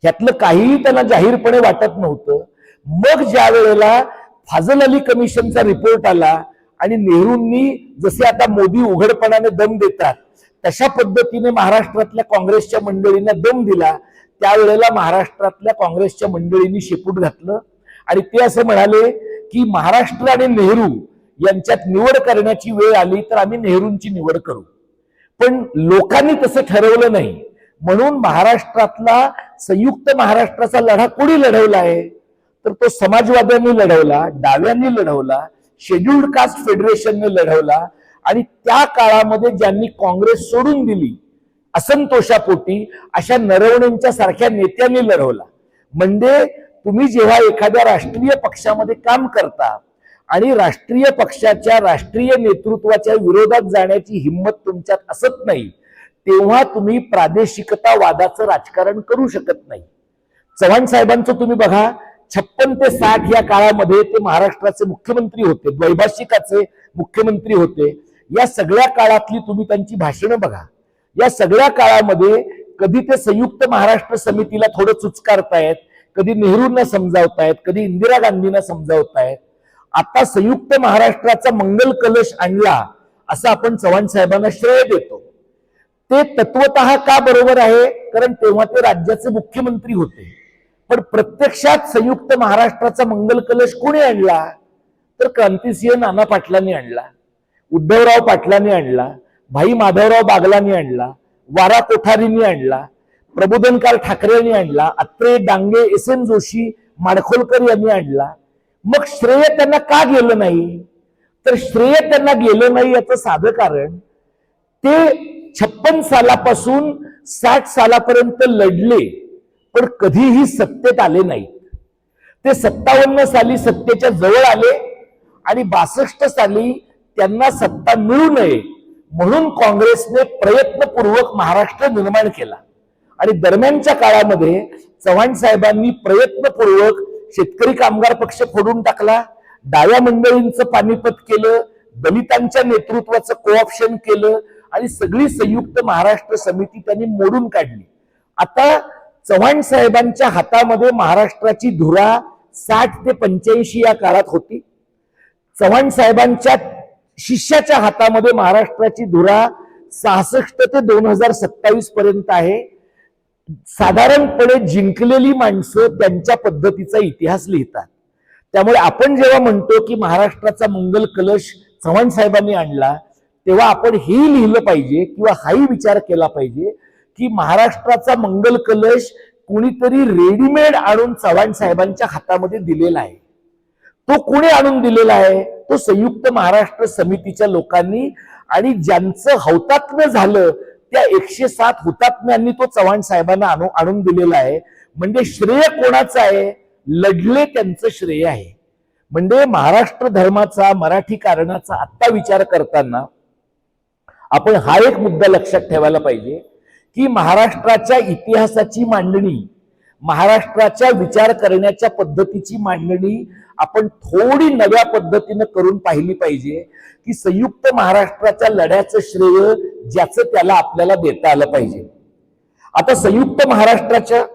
ह्यातलं काहीही त्यांना जाहीरपणे वाटत नव्हतं. मग ज्या वेळेला फाजल अली कमिशनचा रिपोर्ट आला आणि नेहरूंनी, जसे आता मोदी उघडपणाने दम देतात तशा पद्धतीने महाराष्ट्रातल्या काँग्रेसच्या मंडळींना दम दिला, त्यावेळेला महाराष्ट्रातल्या काँग्रेसच्या मंडळींनी शेपूट घातलं आणि ते असं म्हणाले की महाराष्ट्र आणि नेहरू यांच्यात निवड करण्याची वेळ आली तर आम्ही नेहरूंची निवड करू. पण लोकांनी तसं ठरवलं नाही, म्हणून महाराष्ट्रातला संयुक्त महाराष्ट्राचा लढा कोणी लढवला आहे? तर तो समाजवाद्यांनी लढवला, डाव्यांनी लढवला, शेड्यूल्ड कास्ट फेडरेशनने लढवला आणि त्या काळामध्ये ज्यांनी काँग्रेस सोडून दिली असंतोषापोटी अशा नरवणेंच्या सारख्या नेत्यांनी लढवला. म्हणजे तुम्ही जेव्हा एखाद्या राष्ट्रीय पक्षामध्ये काम करता आणि राष्ट्रीय पक्षाच्या राष्ट्रीय नेतृत्वाच्या विरोधात जाण्याची हिंमत तुमच्यात असत नाही, तेव्हा तुम्ही प्रादेशिकतावादाचं राजकारण करू शकत नाही. चव्हाण साहेबांचं तुम्ही बघा, 56 ते 60 या काळामध्ये ते महाराष्ट्राचे मुख्यमंत्री होते, द्वैभाषिकाचे मुख्यमंत्री होते. या सगळ्या काळातली तुम्ही त्यांची भाषणं बघा. या सगळ्या काळामध्ये कधी ते संयुक्त महाराष्ट्र समितीला थोडं चुचकारतायत, कधी नेहरूंना समजावतायत, कधी इंदिरा गांधींना समजावतायत. आता संयुक्त महाराष्ट्राचा मंगल कलश आणला असं आपण चव्हाण साहेबांना श्रेय देतो. ते तत्वतः का बरोबर आहे? कारण तेव्हा ते राज्याचे मुख्यमंत्री होते. पण प्रत्यक्षात संयुक्त महाराष्ट्राचा मंगल कलश कोणी आणला? तर क्रांतिसिंह नाना पाटलांनी आणला, उद्धवराव पाटलांनी आणला, भाई माधवराव बागलांनी आणला, वारा कोठारींनी आणला, प्रबोधनकार ठाकरेंनी आणला, अत्रे, डांगे, एस एन जोशी, माडखोलकर यांनी आणला. मग श्रेय त्यांना का गेलं नाही? तर श्रेय त्यांना गेलं नाही याचं साधं कारण, ते 56 सालापासून 60 सालापर्यंत लढले पण कधीही सत्तेत आले नाहीत. ते 57 साली सत्तेच्या जवळ आले आणि 62 साली त्यांना सत्ता मिळू नये म्हणून काँग्रेसने प्रयत्नपूर्वक महाराष्ट्र निर्माण केला. आणि दरम्यानच्या काळामध्ये चव्हाण साहेबांनी प्रयत्नपूर्वक शेतकरी कामगार पक्ष फोडून टाकला, डाव्या मंडळींचं पानिपत केलं, दलितांच्या नेतृत्वाचं कोऑप्शन केलं आणि सगळी संयुक्त महाराष्ट्र समिती त्यांनी मोडून काढली. आता चव्हाण साहेबांच्या हातामध्ये महाराष्ट्राची धुरा 60 ते 85 या काळात होती. चव्हाण साहेबांच्या शिष्याच्या हातामध्ये महाराष्ट्राची धुरा 66 ते 2027 पर्यंत आहे. साधारणपणे जिंकलेली माणसं त्यांच्या पद्धतीचा इतिहास लिहितात. त्यामुळे आपण जेव्हा म्हणतो की महाराष्ट्राचा मंगल कलश चव्हाण साहेबांनी आणला, तेव्हा आपण हेही लिहिलं पाहिजे किंवा हाही विचार केला पाहिजे की महाराष्ट्राचा मंगल कलश कुणीतरी रेडीमेड आणून चव्हाण साहेबांच्या हातामध्ये दिलेला आहे. तो कोणी आणून दिलेला आहे? तो संयुक्त महाराष्ट्र समितीच्या लोकांनी, आणि ज्यांचं हौतात्म्य झालं त्या 107 हुतात्म्यांनी तो चव्हाण साहेबांना आणून दिलेला आहे. म्हणजे श्रेय कोणाचं आहे? लढले त्यांचं श्रेय आहे. म्हणजे महाराष्ट्र धर्माचा, मराठी कारणाचा आत्ता विचार करताना आपण हा एक मुद्दा लक्षात ठेवायला पाहिजे की महाराष्ट्राच्या इतिहासाची मांडणी, महाराष्ट्राच्या विचार करण्याच्या पद्धतीची मांडणी आपण थोडी नव्या पद्धतीनं करून पाहिली पाहिजे की संयुक्त महाराष्ट्राच्या लढ्याचं श्रेय ज्याचं त्याला आपल्याला देता आलं पाहिजे. आता संयुक्त महाराष्ट्राच्या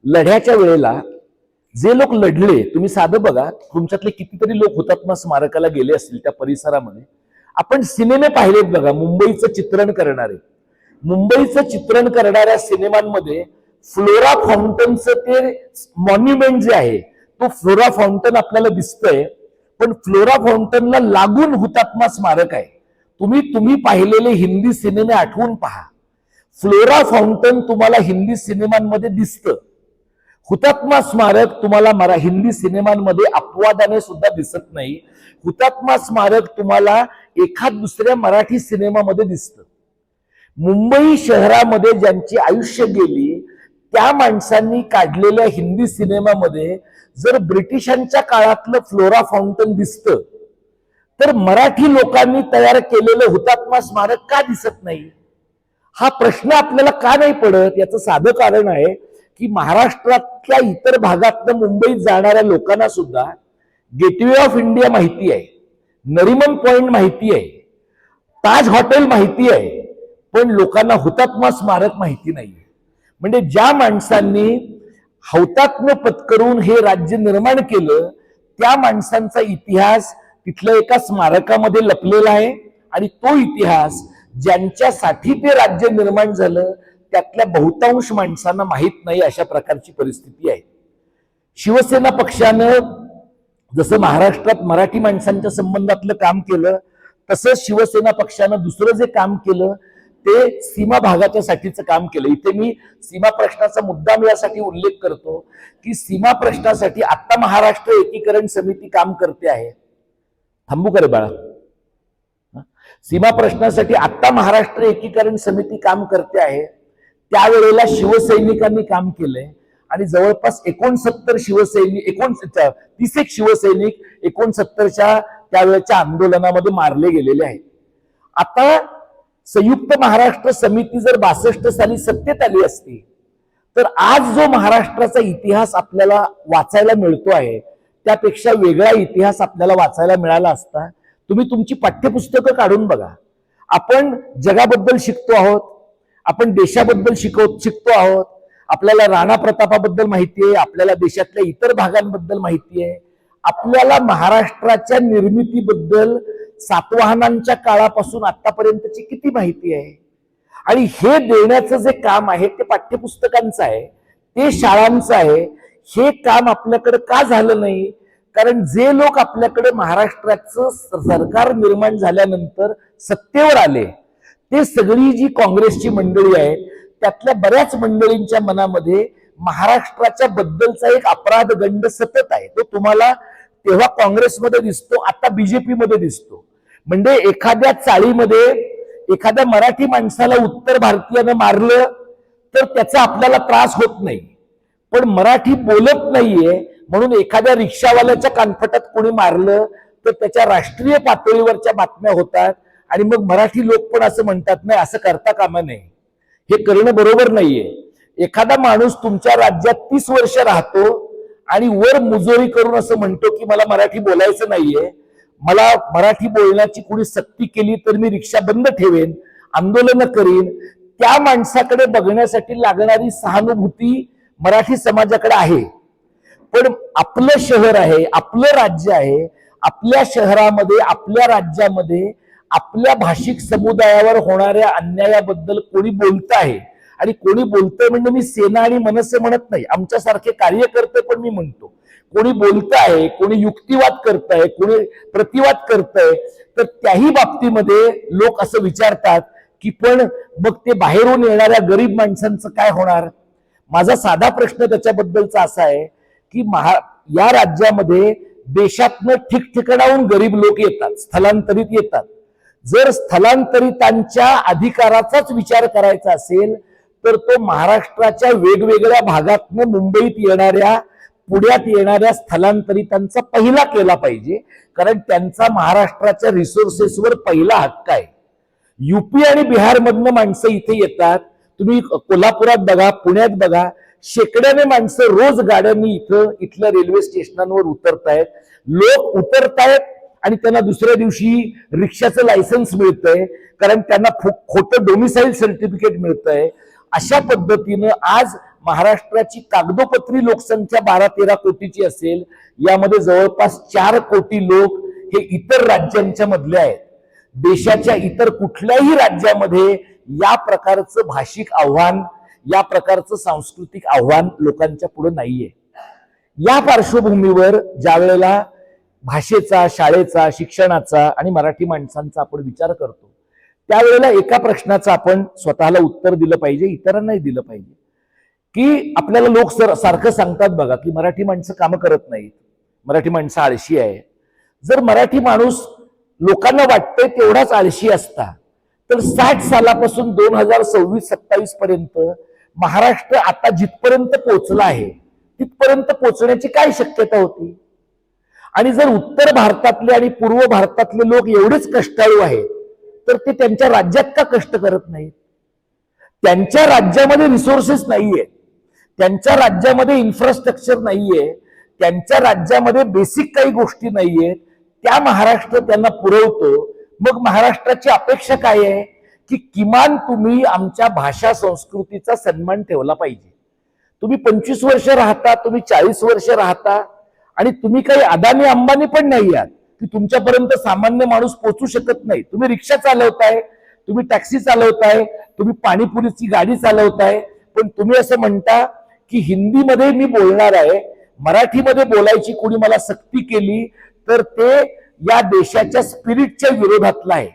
लढ्याच्या वेळेला जे लोक लढले, तुम्ही साधं बघा, तुमच्यातले कितीतरी लोक हुतात्मा स्मारकाला गेले असतील त्या परिसरामध्ये. आपण सिनेमे पाहिलेत बघा, मुंबईचं चित्रण करणाऱ्या सिनेमांमध्ये फ्लोरा फाउंटनचं ते मॉन्युमेंट जे आहे, तो फ्लोरा फाउंटन आपल्याला दिसतंय, पण फ्लोरा फाउंटनला लागून हुतात्मा स्मारक आहे. तुम्ही पाहिलेले हिंदी सिनेमे आठवून पहा. फ्लोरा फाउंटन तुम्हाला हिंदी सिनेमांमध्ये दिसतं, हुतात्मा स्मारक तुम्हाला हिंदी सिनेमांमध्ये अपवादाने सुद्धा दिसत नाही. हुतात्मा स्मारक तुम्हाला एखाद दुसऱ्या मराठी सिनेमामध्ये दिसतं. मुंबई शहरामध्ये ज्यांची आयुष्य गेली त्या माणसांनी काढलेल्या हिंदी सिनेमामध्ये जर ब्रिटिशांच्या काळातलं फ्लोरा फाउंटन दिसतं, तर मराठी लोकांनी तयार केलेलं हुतात्मा स्मारक का दिसत नाही? हा प्रश्न आपल्याला का नाही पडत? याचं साधं कारण आहे की महाराष्ट्रातल्या इतर भागातनं मुंबईत जाणाऱ्या लोकांना सुद्धा गेटवे ऑफ इंडिया माहिती आहे, नरिमन पॉइंट माहिती आहे, ताज हॉटेल माहिती आहे, पण लोकांना हुतात्मा स्मारक माहिती नाहीये. म्हणजे ज्या माणसांनी हौतात्म्य पत्करून हे राज्य निर्माण केलं त्या माणसांचा इतिहास तिथल्या एका स्मारकामध्ये लपलेला आहे, आणि तो इतिहास ज्यांच्यासाठी ते राज्य निर्माण झालं त्यातल्या बहुतांश माणसांना माहित नाही. अशा प्रकारची परिस्थिती आहे. शिवसेना पक्षानं जसं महाराष्ट्रात मराठी माणसांच्या संबंधातलं काम केलं, तसंच शिवसेना पक्षानं दुसरं जे काम केलं ते सीमा भागाच्या साठीचं काम केलं. इथे मी सीमा प्रश्नाचा मुद्दाम यासाठी उल्लेख करतो की सीमा प्रश्नासाठी आता महाराष्ट्र एकीकरण समिती काम करते आहे. थांबू करे बाळा. सीमा प्रश्नासाठी आता महाराष्ट्र एकीकरण समिती काम करते आहे. त्यावेळेला शिवसैनिकांनी काम केलंय आणि जवळपास 69 शिवसैनिक 31 शिवसैनिक 69च्या त्यावेळेच्या आंदोलनामध्ये मारले गेलेले आहेत. आता संयुक्त महाराष्ट्र समिती जर 62 साली सत्तेत आली असती तर आज जो महाराष्ट्राचा इतिहास आपल्याला वाचायला मिळतो आहे त्यापेक्षा वेगळा इतिहास आपल्याला वाचायला मिळाला असता. तुम्ही तुमची पाठ्यपुस्तकं काढून बघा. आपण जगाबद्दल शिकतो आहोत, आपण देशाबद्दल शिकतो आहोत, आपल्याला राणा प्रतापाबद्दल माहिती आहे, आपल्याला देशातल्या इतर भागांबद्दल माहिती आहे, आपल्याला महाराष्ट्राच्या निर्मितीबद्दल सातवाहनांच्या काळापासून आतापर्यंतची किती माहिती आहे. आणि हे देण्याचं जे काम आहे ते पाठ्यपुस्तकांचं आहे, ते शाळांचं आहे. हे काम आपल्याकडे का झालं नाही? कारण जे लोक आपल्याकडे महाराष्ट्राचं सरकार निर्माण झाल्यानंतर सत्तेवर आले ते सगळी जी काँग्रेसची मंडळी आहेत त्यातल्या बऱ्याच मंडळींच्या मनामध्ये महाराष्ट्राच्या बद्दलचा एक अपराध गंड सतत आहे. तो तुम्हाला तेव्हा काँग्रेसमध्ये दिसतो, आता बीजेपी मध्ये दिसतो. म्हणजे एखाद्या चाळीमध्ये एखाद्या मराठी माणसाला उत्तर भारतीयानं मारलं तर त्याचा आपल्याला त्रास होत नाही, पण मराठी बोलत नाहीये म्हणून एखाद्या रिक्षावाल्याच्या कानफटात कोणी मारलं तर त्याच्या राष्ट्रीय पातळीवरच्या बातम्या होतात आणि मग मराठी लोक पण असं म्हणतात नाही असं करता कामा नये. हे करणं बरोबर नाहीये. एखादा माणूस तुमच्या राज्यात 30 वर्ष राहतो आणि वर मुजोरी करून असं म्हणतो की मला मराठी बोलायचं नाहीये, मला मराठी बोलण्याची कोणी सक्ती केली तर मी रिक्षा बंद ठेवेन, आंदोलन करीन. त्या माणसाकडे बघण्यासाठी लागणारी सहानुभूती मराठी समाजाकडे आहे. पण आपलं शहर आहे, आपलं राज्य आहे, आपल्या शहरामध्ये आपल्या राज्यामध्ये आपल्या भाषिक समुदायावर होणाऱ्या अन्यायाबद्दल कोणी बोलत आहे आणि कोणी बोलतंय म्हणजे मी सेना आणि मनसे म्हणत नाही, आमच्यासारखे कार्यकर्ते पण मी म्हणतो. कोणी बोलत आहे, कोणी युक्तिवाद करतंय, कोणी प्रतिवाद करतंय, तर त्याही बाबतीमध्ये लोक असं विचारतात की पण मग ते बाहेरून येणाऱ्या गरीब माणसांचं काय होणार. माझा साधा प्रश्न त्याच्याबद्दलचा असा आहे की या राज्यामध्ये देशातनं ठिकठिकाणाहून गरीब लोक येतात, स्थलांतरित येतात. जर स्थलांतरितांच्या अधिकाराचाच विचार करायचा असेल तर तो महाराष्ट्राच्या वेगवेगळ्या भागातनं मुंबईत येणाऱ्या, पुण्यात येणाऱ्या स्थलांतरितांचा पहिला केला पाहिजे, कारण त्यांचा महाराष्ट्राच्या रिसोर्सेसवर पहिला हक्क आहे. युपी आणि बिहारमधनं माणसं इथे येतात. तुम्ही कोल्हापुरात बघा, पुण्यात बघा, शेकड्याने माणसं रोज गाड्यांनी इथल्या रेल्वे स्टेशनांवर उतरतायत. लोक उतरतायत आणि त्यांना दुसऱ्या दिवशी रिक्षाचं लायसन्स मिळतंय, कारण त्यांना खोटं डोमिसाईल सर्टिफिकेट मिळतंय. अशा पद्धतीनं आज महाराष्ट्राची कागदोपत्री लोकसंख्या 12-13 कोटीची असेल, यामध्ये जवळपास 4 कोटी लोक हे इतर राज्यांच्या मधले आहेत. देशाच्या इतर कुठल्याही राज्यामध्ये या प्रकारचं भाषिक आव्हान, या प्रकारचं सांस्कृतिक आव्हान लोकांच्या पुढे नाहीये. या पार्श्वभूमीवर ज्या वेळेला भाषेचा, शाळेचा, शिक्षणाचा आणि मराठी माणसांचा आपण विचार करतो, त्यावेळेला एका प्रश्नाचं आपण स्वतःला उत्तर दिलं पाहिजे, इतरांनाही दिलं पाहिजे. की आपल्याला लोक सारखं सांगतात बघा की मराठी माणसं कामं करत नाहीत, मराठी माणसं आळशी आहे. जर मराठी माणूस लोकांना वाटतंय तेवढाच आळशी असता तर 60 सालापासून 2026-27 पर्यंत महाराष्ट्र आता जिथपर्यंत पोहोचला आहे तिथपर्यंत पोहोचण्याची काय शक्यता होती. आणि जर उत्तर भारतातले आणि पूर्व भारतातले लोक एवढेच कष्टाळू आहेत तर ते त्यांच्या राज्यात का कष्ट करत नाहीत. त्यांच्या राज्यामध्ये रिसोर्सेस नाहीये, त्यांच्या राज्यामध्ये इन्फ्रास्ट्रक्चर नाहीये, त्यांच्या राज्यामध्ये बेसिक काही गोष्टी नाहीयेत, त्या महाराष्ट्र त्यांना पुरवतो. मग महाराष्ट्राची अपेक्षा काय आहे की किमान तुम्ही आमच्या भाषा संस्कृतीचा सन्मान ठेवला पाहिजे. तुम्ही 25 वर्ष राहता, तुम्ही 40 वर्ष राहता आणि तुम्ही काही अदानी अंबानी पण नाही आहात की तुमच्यापर्यंत सामान्य माणूस पोहोचू शकत नाही. तुम्ही रिक्षा चालवताय, तुम्ही टॅक्सी चालवताय, तुम्ही पाणीपुरीची गाडी चालवताय, पण तुम्ही असं म्हणता की हिंदीमध्ये मी बोलणार आहे, मराठीमध्ये बोलायची कोणी मला सक्ती केली तर ते या देशाच्या स्पिरिटच्या विरोधातला आहे.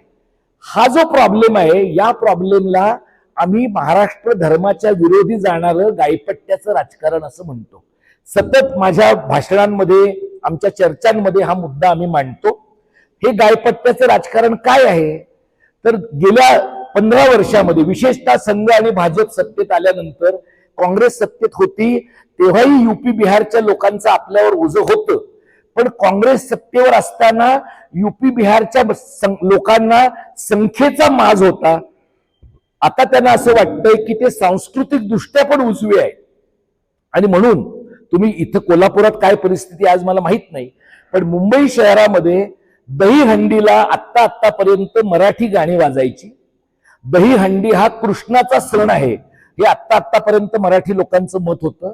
हा जो प्रॉब्लेम आहे, या प्रॉब्लेमला आम्ही महाराष्ट्र धर्माच्या विरोधी जाणारं गायपट्ट्याचं राजकारण असं म्हणतो. सतत माझ्या भाषणांमध्ये, आमच्या चर्चांमध्ये हा मुद्दा आम्ही मांडतो. हे गायपट्ट्याचं राजकारण काय आहे तर गेल्या 15 वर्षामध्ये विशेषतः संघ आणि भाजप सत्तेत आल्यानंतर, काँग्रेस सत्तेत होती तेव्हाही युपी बिहारच्या लोकांचं आपल्यावर ओझं होतं, पण काँग्रेस सत्तेवर असताना युपी बिहारच्या लोकांना संख्येचा माज होता. आता त्यांना असं वाटतंय की ते सांस्कृतिक दृष्ट्या पण उजवे आहे. आणि म्हणून तुम्ही इथं कोल्हापुरात काय परिस्थिती आज मला माहित नाही, पण मुंबई शहरामध्ये दहीहंडीला आत्तापर्यंत मराठी गाणी वाजायची. दहीहंडी हा कृष्णाचा सण आहे हे आत्तापर्यंत मराठी लोकांचं मत होतं.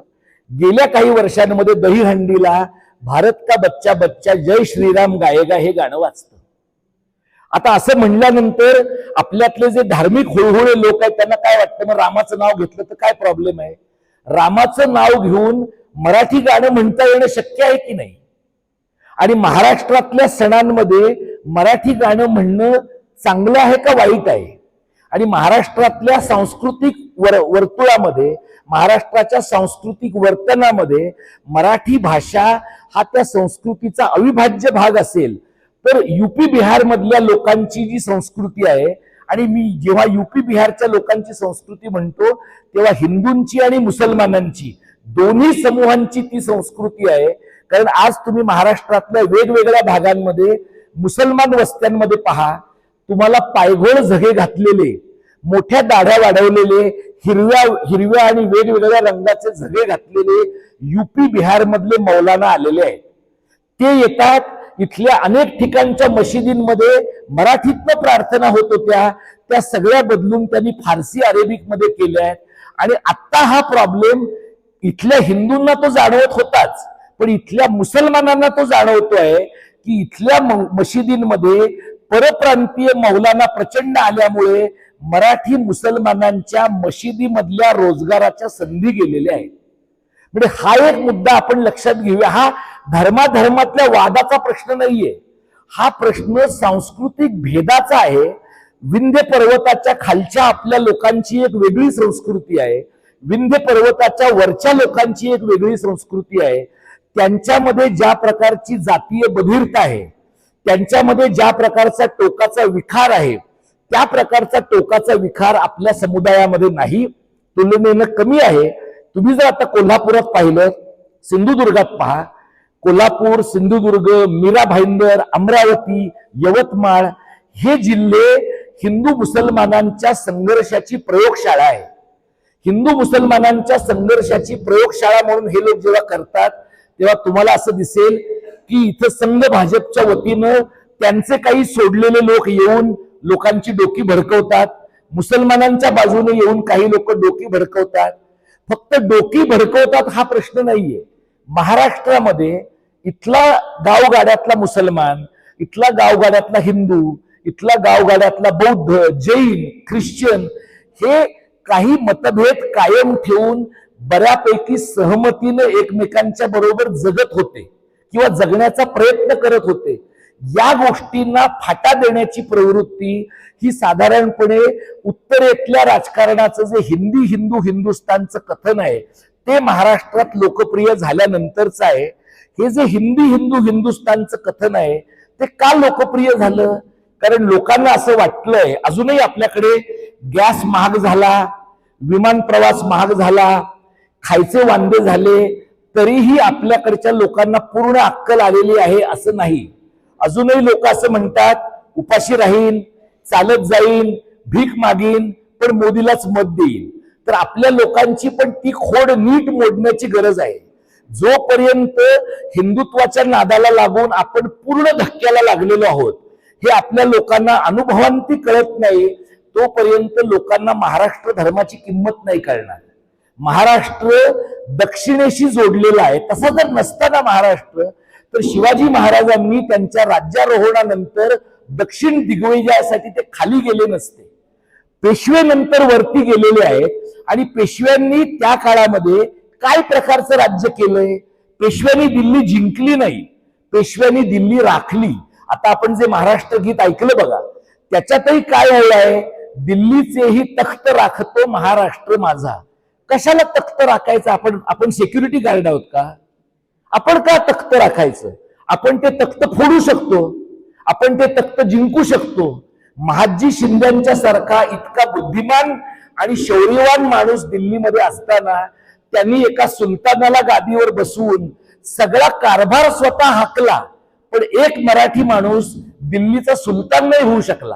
गेल्या काही वर्षांमध्ये दहीहंडीला भारत का बच्चा बच्चा जय श्रीराम गायेगा हे गाणं वाजतं. आता असं म्हणल्यानंतर आपल्यातले जे धार्मिक हुळहुळे लोक आहेत त्यांना काय वाटतं, मग रामाचं नाव घेतलं तर काय प्रॉब्लेम आहे. रामाचं नाव घेऊन मराठी गाणं म्हणता येणं शक्य आहे की नाही. आणि महाराष्ट्रातल्या सणांमध्ये मराठी गाणं म्हणणं चांगलं आहे का वाईट आहे. आणि महाराष्ट्रातल्या सांस्कृतिक वर्तुळामध्ये, महाराष्ट्राच्या सांस्कृतिक वर्तनामध्ये मराठी भाषा हा त्या संस्कृतीचा अविभाज्य भाग असेल तर युपी बिहार मधल्या लोकांची जी संस्कृती आहे, आणि मी जेव्हा युपी बिहारच्या लोकांची संस्कृती म्हणतो तेव्हा हिंदूंची आणि मुसलमानांची दोन्ही समूहांची ती संस्कृती आहे. कारण आज तुम्ही महाराष्ट्रातल्या वेगवेगळ्या भागांमध्ये मुसलमान वस्त्यांमध्ये पहा, तुम्हाला पायघोळ झगे घातलेले, मोठ्या दाढ्या वाढवलेले, हिरव्या आणि वेगवेगळ्या रंगाचे झगे घातलेले युपी बिहार मधले मौलाना आलेले आहेत. ते येतात, इथल्या अनेक ठिकाणच्या मशिदींमध्ये मराठीतनं प्रार्थना होत होत्या, त्या सगळ्या बदलून त्यांनी फारसी अरेबिक मध्ये केल्या आहेत. आणि आता हा प्रॉब्लेम इथल्या हिंदूंना तो जाणवत होताच, पण इथल्या मुसलमानांना तो जाणवतोय की इथल्या मशिदींमध्ये परप्रांतीय मौलाना प्रचंड आल्यामुळे मराठी मुसलमानांच्या मशिदीमधल्या रोजगाराच्या संधी गेलेल्या आहेत. म्हणजे हा एक मुद्दा आपण लक्षात घेऊया. हा धर्माधर्मातल्या वादाचा प्रश्न नाहीये, हा प्रश्न सांस्कृतिक भेदाचा आहे. विंध्य पर्वताच्या खालच्या आपल्या लोकांची एक वेगळी संस्कृती आहे, विंध्य पर्वताच्या वरच्या लोकांची एक वेगळी संस्कृती आहे. त्यांच्यामध्ये ज्या प्रकारची जातीय बधिरता आहे, त्यांच्यामध्ये ज्या प्रकारचा टोकाचा विखार आहे, त्या प्रकारचा टोकाचा विखार आपल्या समुदायामध्ये नाही, तुलनेनं कमी आहे. तुम्ही जर आता कोल्हापुरात पाहिलं, सिंधुदुर्गात पहा, कोल्हापूर, सिंधुदुर्ग, मीरा भाईंदर, अमरावती, यवतमाळ हे जिल्हे हिंदू मुसलमानांच्या संघर्षाची प्रयोगशाळा आहे. हिंदू मुसलमानांच्या संघर्षाची प्रयोगशाळा म्हणून हे लोक जेव्हा करतात तेव्हा तुम्हाला असं दिसेल की इथं संघ भाजपच्या वतीनं त्यांचे काही सोडलेले लोक येऊन लोकांची डोकी भडकवतात, मुसलमानांच्या बाजूने येऊन काही लोक डोकी भडकवतात. फक्त डोकी भडकवतात हा प्रश्न नाहीये. महाराष्ट्रामध्ये इथला गावगाड्यातला मुसलमान, इथला गावगाड्यातला हिंदू, इथला गावगाड्यातला बौद्ध, जैन, ख्रिश्चन हे काही मतभेद कायम ठेवून बऱ्यापैकी सहमतीने एकमेकांच्या बरोबर जगत होते किंवा जगण्याचा प्रयत्न करत होते. या गोष्टींना फाटा देण्याची प्रवृत्ती ही साधारणपणे उत्तरेतल्या राजकारणाचं जे हिंदी हिंदू हिंदुस्थानचं कथन आहे ते महाराष्ट्रात लोकप्रिय झाल्यानंतरच आहे. हे जे हिंदी हिंदू हिंदुस्थानचं कथन आहे ते का लोकप्रिय झालं? कारण लोकांना असं वाटलंय, अजूनही आपल्याकडे गॅस महाग झाला, विमान प्रवास महाग झाला, खायचे वांदे झाले, तरीही आपल्याकडच्या लोकांना पूर्ण अक्कल आलेली आहे असं नाही. अजूनही लोक असं म्हणतात, उपाशी राहीन, चालत जाईन, भीक मागीन, पण मोदीलाच मत देईन. तर आपल्या लोकांची पण ती खोड नीट मोडण्याची गरज आहे. जोपर्यंत हिंदुत्वाच्या नादाला लागून आपण पूर्ण धक्क्याला लागलेलो आहोत हे आपल्या लोकांना अनुभवांती कळत नाही, तोपर्यंत लोकांना महाराष्ट्र धर्माची किंमत नाही कळणार. महाराष्ट्र दक्षिणेशी जोडलेला आहे. तसा जर नसताना महाराष्ट्र, तर शिवाजी महाराजांनी त्यांच्या राज्यारोहणानंतर दक्षिण दिग्विजयासाठी ते खाली गेले नसते. पेशवे नंतर वरती गेलेले आहेत आणि पेशव्यांनी त्या काळामध्ये काय प्रकारचं राज्य केलंय? पेशव्यांनी दिल्ली जिंकली नाही, पेशव्यांनी दिल्ली राखली. आता आपण जे महाराष्ट्र गीत ऐकलं बघा, त्याच्यातही काय ओळ आहे? दिल्लीचेही तख्त राखतो महाराष्ट्र माझा. कशाला तख्त राखायचं? आपण सिक्युरिटी गार्ड आहोत का? आपण का तख्त राखायचं? आपण ते तख्त फोडू शकतो, आपण ते तख्त जिंकू शकतो. महादजी शिंद्यांच्या सारखा इतका बुद्धिमान आणि शौर्यवान माणूस दिल्लीमध्ये असताना त्यांनी एका सुलतानाला गादीवर बसवून सगळा कारभार स्वतः हाकला, पण एक मराठी माणूस दिल्लीचा सुलतान नाही होऊ शकला.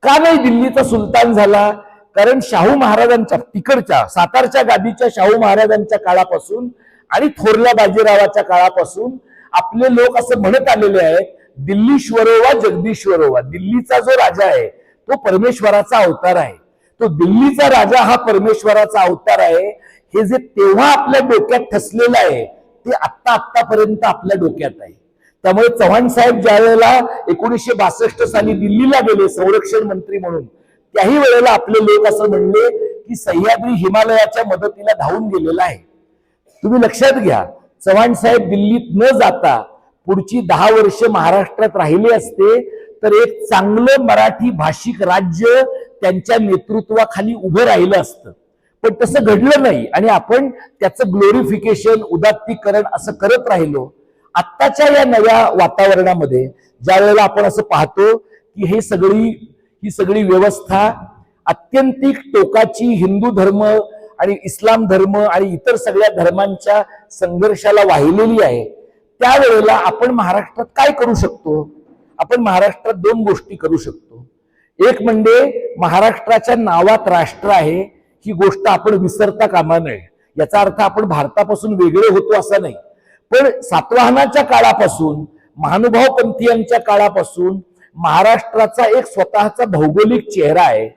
का नाही दिल्लीचा सुलतान झाला? कारण शाहू महाराजांच्या तिकडच्या सातारच्या गादीच्या शाहू महाराजांच्या काळापासून आणि थोरल्या बाजीरावाच्या काळापासून आपले लोक असं म्हणत आलेले आहेत, दिल्लीश्वरोवा जगदीश्वरोवा. दिल्लीचा जो राजा आहे तो परमेश्वराचा अवतार आहे. तो दिल्लीचा राजा हा परमेश्वराचा अवतार आहे. हे जे तेव्हा आपल्या डोक्यात ठसलेलं आहे ते आत्तापर्यंत आपल्या डोक्यात आहे. त्यामुळे चव्हाण साहेब ज्या वेळेला 1962 साली दिल्लीला गेले संरक्षण मंत्री म्हणून, त्याही वेळेला आपले लोक असं म्हणले की सह्याद्री हिमालयाच्या मदतीला धावून गेलेला आहे. तुम्ही लक्षात घ्या, चव्हाण साहेब दिल्लीत न जाता पुढची 10 वर्ष महाराष्ट्रात राहिले असते तर एक चांगलं मराठी भाषिक राज्य त्यांच्या नेतृत्वाखाली उभं राहिलं असतं. पण तसं घडलं नाही आणि आपण त्याचं ग्लोरिफिकेशन, उदात्तीकरण असं करत राहिलो. आत्ताच्या या नव्या वातावरणामध्ये ज्या वेळेला आपण असं पाहतो की ही सगळी व्यवस्था अत्यंतिक टोकाची हिंदू धर्म आणि इस्लाम धर्म आणि इतर सगळ्या धर्मांच्या संघर्षाला वाहिलेली आहे, त्यावेळेला आपण महाराष्ट्रात काय करू शकतो? आपण महाराष्ट्रात 2 गोष्टी करू शकतो. एक म्हणजे महाराष्ट्राच्या नावात राष्ट्र आहे ही गोष्ट आपण विसरता कामा नये. याचा अर्थ आपण भारतापासून वेगळे होतो असा नाही, पण सातवाहनाच्या काळापासून, महानुभाव पंथीयांच्या काळापासून महाराष्ट्राचा एक स्वतःचा भौगोलिक चेहरा आहे,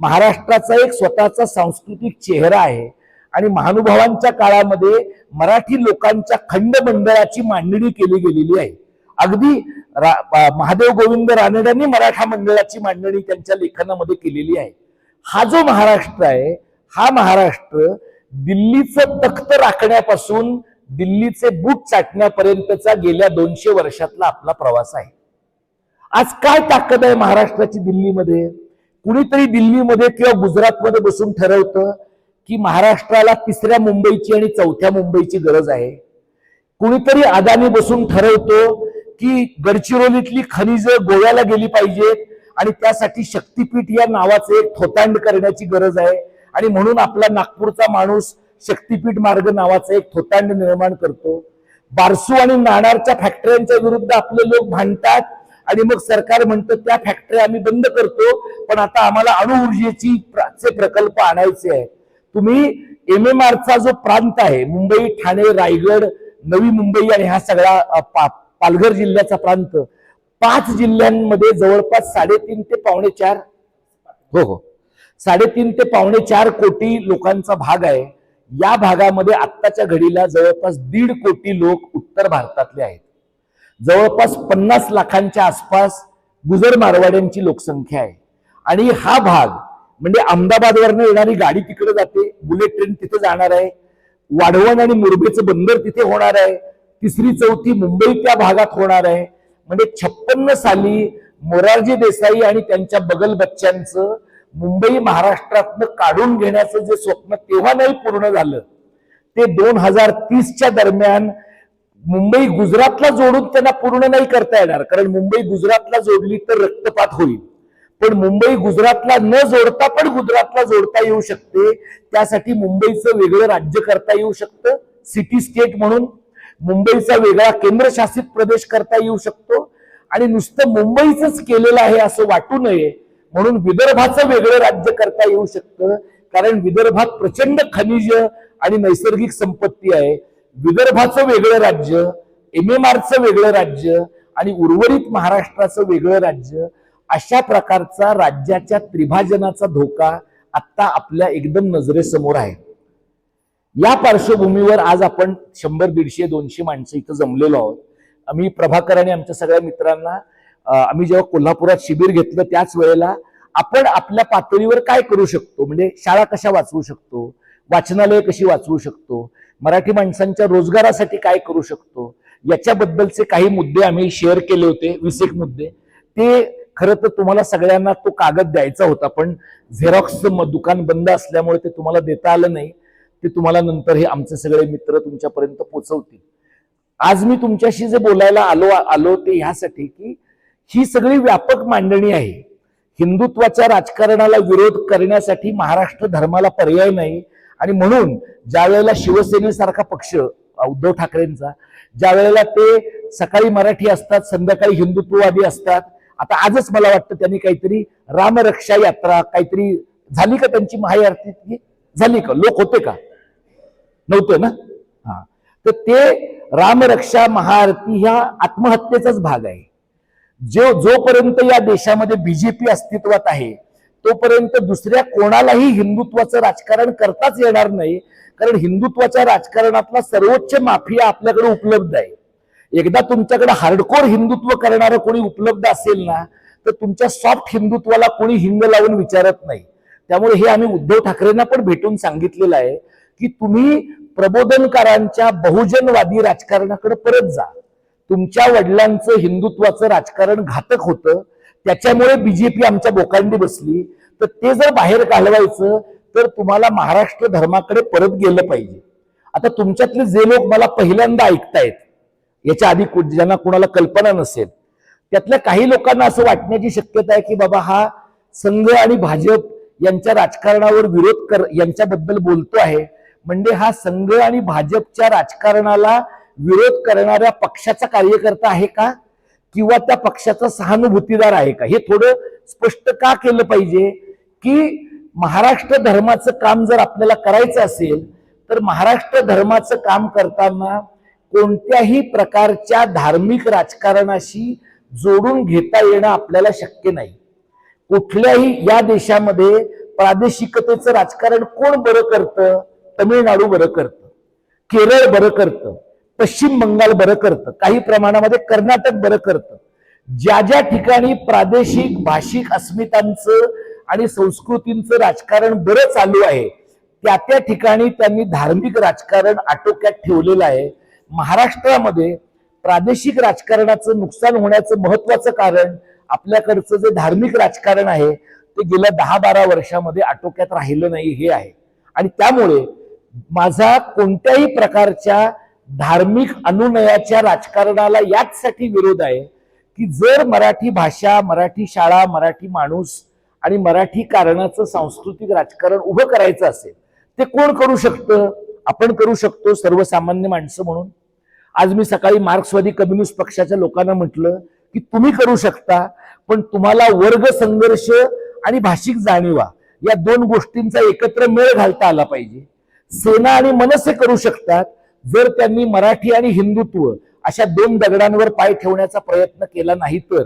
महाराष्ट्राचा एक स्वतःचा सांस्कृतिक चेहरा आहे आणि महानुभावांच्या काळामध्ये मराठी लोकांच्या खंड मंडळाची मांडणी केली गेलेली आहे. अगदी महादेव गोविंद रानड्यांनी मराठा मंडळाची मांडणी त्यांच्या लेखनामध्ये केलेली आहे. हा जो महाराष्ट्र आहे, हा महाराष्ट्र दिल्लीचं तख्त राखण्यापासून दिल्लीचे बूट चाटण्यापर्यंतचा गेल्या 200 वर्षातला आपला प्रवास आहे. आज काय ताकद आहे महाराष्ट्राची दिल्लीमध्ये? कुणीतरी दिल्लीमध्ये किंवा गुजरातमध्ये बसून ठरवतं की महाराष्ट्राला 3ऱ्या मुंबईची आणि 4थ्या मुंबईची गरज आहे. कुणीतरी अदानी बसून ठरवतो की गडचिरोलीतली खनिज गोव्याला गेली पाहिजेत आणि त्यासाठी शक्तीपीठ या नावाचे एक थोतांड करण्याची गरज आहे आणि म्हणून आपला नागपूरचा माणूस शक्तीपीठ मार्ग नावाचा एक थोतांड निर्माण करतो. बारसू आणि नाणारच्या फॅक्टऱ्यांच्या विरुद्ध आपले लोक भांडतात आणि मग सरकार म्हणतं त्या फॅक्टऱ्या आम्ही बंद करतो, पण आता आम्हाला अणुऊर्जेचे प्रकल्प आणायचे आहेत. तुम्ही MMRचा जो प्रांत आहे, मुंबई, ठाणे, रायगड, नवी मुंबई आणि हा सगळा पालघर जिल्ह्याचा प्रांत, 5 जिल्ह्यांमध्ये जवळपास 3.5 ते 4.5 3.5 ते 4.5 कोटी लोकांचा भाग आहे. या भागामध्ये आत्ताच्या घडीला जवळपास 1.5 कोटी लोक उत्तर भारतातले आहेत. जवळपास 50 लाखांच्या आसपास गुजर मारवाड्यांची लोकसंख्या आहे आणि हा भाग म्हणजे अहमदाबादवरनं येणारी गाडी तिकडे जाते, बुलेट ट्रेन तिथे जाणार आहे, वाढवण आणि मुरबेचं बंदर तिथे होणार आहे, 3री 4थी मुंबई त्या भागात होणार आहे. म्हणजे 56 साली मोरारजी देसाई आणि त्यांच्या बगल बच्च्यांचं मुंबई महाराष्ट्रातनं काढून घेण्याचं जे स्वप्न तेव्हा नाही पूर्ण झालं, ते 2030च्या दरम्यान मुंबई गुजरातला जोडून त्यांना पूर्ण नाही करता येणार. कारण मुंबई गुजरातला जोडली तर रक्तपात होईल, पण मुंबई गुजरातला न जोडता पण गुजरातला जोडता येऊ शकते. त्यासाठी मुंबईचं वेगळं राज्य करता येऊ शकतं, सिटी स्टेट म्हणून. मुंबईचा वेगळा केंद्रशासित प्रदेश करता येऊ शकतो आणि नुसतं मुंबईच केलेलं आहे असं वाटू नये म्हणून विदर्भाचं वेगळं राज्य करता येऊ शकतं. कारण विदर्भात प्रचंड खनिज आणि नैसर्गिक संपत्ती आहे. विदर्भाचं वेगळं राज्य, MMRचं वेगळं राज्य आणि उर्वरित महाराष्ट्राचं वेगळं राज्य, अशा प्रकारचा राज्याच्या त्रिभाजनाचा धोका आता आपल्या एकदम नजरेसमोर आहे. या पार्श्वभूमीवर आज आपण 100, 150, 200 माणसं इथं जमलेलो आहोत. आम्ही प्रभाकर आणि आमच्या सगळ्या मित्रांना आम्ही जेव्हा कोल्हापुरात शिबिर घेतलं त्याच वेळेला आपण आपल्या पातळीवर काय करू शकतो, म्हणजे शाळा कशा वाचवू शकतो, वाचनालय कशी वाचवू शकतो, मराठी माणसांच्या रोजगारासाठी काय करू शकतो, याच्याबद्दलचे काही मुद्दे आम्ही शेअर केले होते. 20 एक मुद्दे. ते खरं तर तुम्हाला सगळ्यांना तो कागद द्यायचा होता, पण झेरॉक्सचं दुकान बंद असल्यामुळे ते तुम्हाला देता आलं नाही. ते तुम्हाला नंतर हे आमचे सगळे मित्र तुमच्यापर्यंत पोहोचवतील. आज मी तुमच्याशी जे बोलायला आलो ते ह्यासाठी की ही सगळी व्यापक मांडणी आहे. हिंदुत्वाच्या राजकारणाला विरोध करण्यासाठी महाराष्ट्र धर्माला पर्याय नाही आणि म्हणून ज्या वेळेला शिवसेनेसारखा पक्ष उद्धव ठाकरेंचा, ज्या वेळेला ते सकाळी मराठी असतात, संध्याकाळी हिंदुत्ववादी असतात. आता आजच मला वाटतं त्यांनी काहीतरी रामरक्षा यात्रा काहीतरी झाली का, त्यांची महाआरती झाली का, लोक होते का, नव्हते ना. हा, तर ते रामरक्षा महाआरती ह्या आत्महत्येचाच भाग आहे. जोपर्यंत या देशामध्ये बीजेपी अस्तित्वात आहे तोपर्यंत दुसऱ्या कोणालाही हिंदुत्वाचं राजकारण करताच येणार नाही. कारण हिंदुत्वाच्या राजकारणातला सर्वोच्च माफिया आपल्याकडे उपलब्ध आहे. एकदा तुमच्याकडे हार्डकोर हिंदुत्व करणारं कोणी उपलब्ध असेल ना, तर तुमच्या सॉफ्ट हिंदुत्वाला कोणी हिंग लावून विचारत नाही. त्यामुळे हे आम्ही उद्धव ठाकरेंना पण भेटून सांगितलेलं आहे की तुम्ही प्रबोधनकारांच्या बहुजनवादी राजकारणाकडे परत जा. तुमच्या वडिलांचं हिंदुत्वाचं राजकारण घातक होतं, त्याच्यामुळे बीजेपी आमच्या बोकांडी बसली. तर ते जर बाहेर घालवायचं तर तुम्हाला महाराष्ट्र धर्माकडे परत गेलं पाहिजे. आता तुमच्यातले जे लोक मला पहिल्यांदा ऐकतायत, याच्या आधी ज्यांना कुणाला कल्पना नसेल, त्यातल्या काही लोकांना असं वाटण्याची शक्यता आहे की बाबा हा संघ आणि भाजप यांच्या राजकारणावर यांच्याबद्दल बोलतो आहे, म्हणजे हा संघ आणि भाजपच्या राजकारणाला विरोध करणाऱ्या पक्षाचा कार्यकर्ता आहे का, किंवा त्या पक्षाचा सहानुभूतीदार आहे का. हे थोडं स्पष्ट का केलं पाहिजे की महाराष्ट्र धर्माचं काम जर आपल्याला करायचं असेल तर महाराष्ट्र धर्माचं काम करताना कोणत्याही प्रकारच्या धार्मिक राजकारणाशी जोडून घेता येणं आपल्याला शक्य नाही. कुठल्याही या देशामध्ये प्रादेशिकतेचं राजकारण कोण बरं करतं? तमिळनाडू बरं करतं, केरळ बरं करतं, पश्चिम बंगाल बरं करतं, काही प्रमाणामध्ये कर्नाटक बरं करतं. ज्या ज्या ठिकाणी प्रादेशिक भाषिक अस्मितांचं आणि संस्कृतींचं राजकारण बरं चालू आहे, त्या त्या ठिकाणी त्यांनी धार्मिक राजकारण आटोक्यात ठेवलेलं आहे. महाराष्ट्रामध्ये प्रादेशिक राजकारणाचं नुकसान होण्याचं महत्वाचं कारण आपल्याकडचं जे धार्मिक राजकारण आहे ते गेल्या 10-12 वर्षामध्ये आटोक्यात राहिलं नाही हे आहे. आणि त्यामुळे माझा कोणत्याही प्रकारच्या धार्मिक अनुनयाच्या राजकारणाला याचसाठी विरोध आहे की जर मराठी भाषा, मराठी शाळा, मराठी माणूस आणि मराठी कारणाचं सांस्कृतिक राजकारण उभं करायचं असेल ते कोण करू शकतं? आपण करू शकतो सर्वसामान्य माणसं म्हणून. आज मी सकाळी मार्क्सवादी कम्युनिस्ट पक्षाच्या लोकांना म्हटलं की तुम्ही करू शकता, पण तुम्हाला वर्ग संघर्ष आणि भाषिक जाणीवा या दोन गोष्टींचा एकत्र मेळ घालता आला पाहिजे. सेना आणि मनसे करू शकतात जर त्यांनी मराठी आणि हिंदुत्व अशा दोन दगडांवर पाय ठेवण्याचा प्रयत्न केला नाही तर,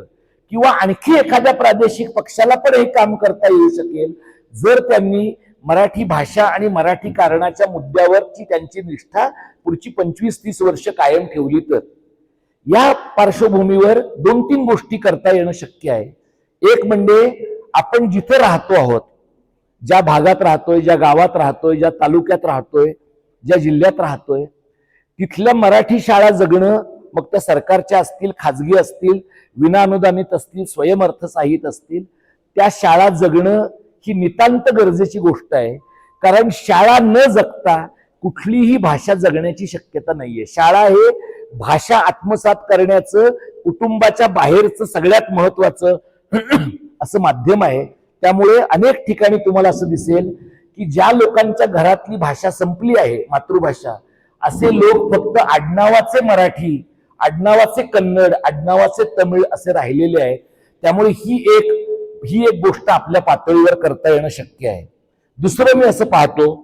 किंवा आणखी एखाद्या प्रादेशिक पक्षाला पण हे काम करता येऊ शकेल जर त्यांनी मराठी भाषा आणि मराठी कारणाच्या मुद्द्यावरची त्यांची निष्ठा पुढची 25-30 वर्ष कायम ठेवली तर. या पार्श्वभूमीवर 2-3 गोष्टी करता येणं शक्य आहे. एक म्हणजे आपण जिथे राहतो आहोत, ज्या भागात राहतोय, ज्या गावात राहतोय, ज्या तालुक्यात राहतोय, ज्या जिल्ह्यात राहतोय, तिथल्या मराठी शाळा जगणं, मग त्या सरकारच्या असतील, खाजगी असतील, विनाअनुदानित असतील, स्वयंअर्थसहाय्यित असतील, त्या शाळा जगणं ही नितांत गरजेची गोष्ट आहे. कारण शाळा न जगता कुठलीही भाषा जगण्याची शक्यता नाहीये. शाळा हे भाषा आत्मसात करण्याचं कुटुंबाच्या बाहेरचं सगळ्यात महत्वाचं असं माध्यम आहे. त्यामुळे अनेक ठिकाणी तुम्हाला असं दिसेल की ज्या लोकांच्या घरातली भाषा संपली आहे, मातृभाषा, असे लोक फक्त आडनावाचे मराठी, आडनावाचे कन्नड, आडनावाचे तमिळ असे राहिलेले आहेत. त्यामुळे ही एक गोष्ट आपल्या पातळीवर करता येणं शक्य आहे. दुसरं मी असं पाहतो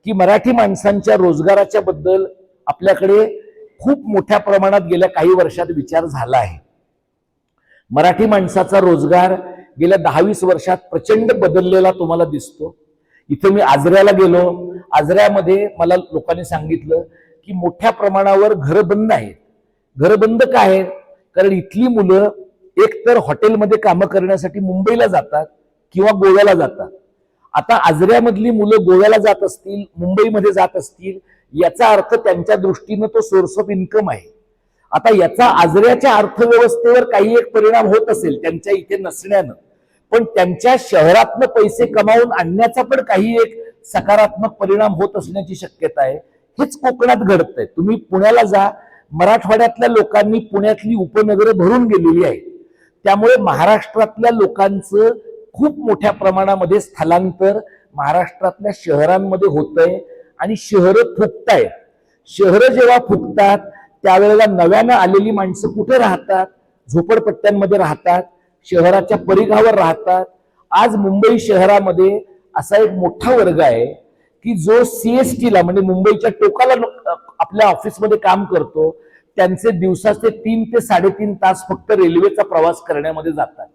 की मराठी माणसांच्या रोजगाराच्या बद्दल आपल्याकडे खूप मोठ्या प्रमाणात गेल्या काही वर्षात विचार झाला आहे. मराठी माणसाचा रोजगार गेल्या 10-20 वर्षात प्रचंड बदललेला तुम्हाला दिसतो. इथे मी आजऱ्याला गेलो, आजऱ्यामध्ये मला लोकांनी सांगितलं की मोठ्या प्रमाणावर घरं बंद आहेत. घरं बंद काय आहेत? कारण इथली मुलं एकतर हॉटेलमध्ये कामं करण्यासाठी मुंबईला जातात किंवा गोव्याला जातात. आता आजऱ्यामधली मुलं गोव्याला जात असतील, मुंबईमध्ये जात असतील, याचा अर्थ त्यांच्या दृष्टीनं तो सोर्स ऑफ इन्कम आहे. आता याचा आजऱ्याच्या अर्थव्यवस्थेवर काही एक परिणाम होत असेल त्यांच्या इथे नसण्यानं, पण त्यांच्या शहरातनं पैसे कमावून आणण्याचा पण काही एक सकारात्मक परिणाम होत असण्याची शक्यता आहे. हेच कोकणात घडतंय. तुम्ही पुण्याला जा, मराठवाड्यातल्या लोकांनी पुण्यातली उपनगरं भरून गेलेली आहेत. त्यामुळे महाराष्ट्रातल्या लोकांचं खूप मोठ्या प्रमाणामध्ये स्थलांतर महाराष्ट्रातल्या शहरांमध्ये होतंय आणि शहरं फुगतायत. शहरं जेव्हा फुगतात त्यावेळेला नव्यानं आलेली माणसं कुठे राहतात? झोपडपट्ट्यांमध्ये राहतात, शहराच्या परिघावर राहतात. आज मुंबई शहरामध्ये असा एक मोठा वर्ग आहे की जो सीएसटीला म्हणजे मुंबईच्या टोकाला आपल्या ऑफिसमध्ये काम करतो. त्यांचे दिवसाचे 3 ते 3.5 तास फक्त रेल्वेचा प्रवास करण्यामध्ये जातात.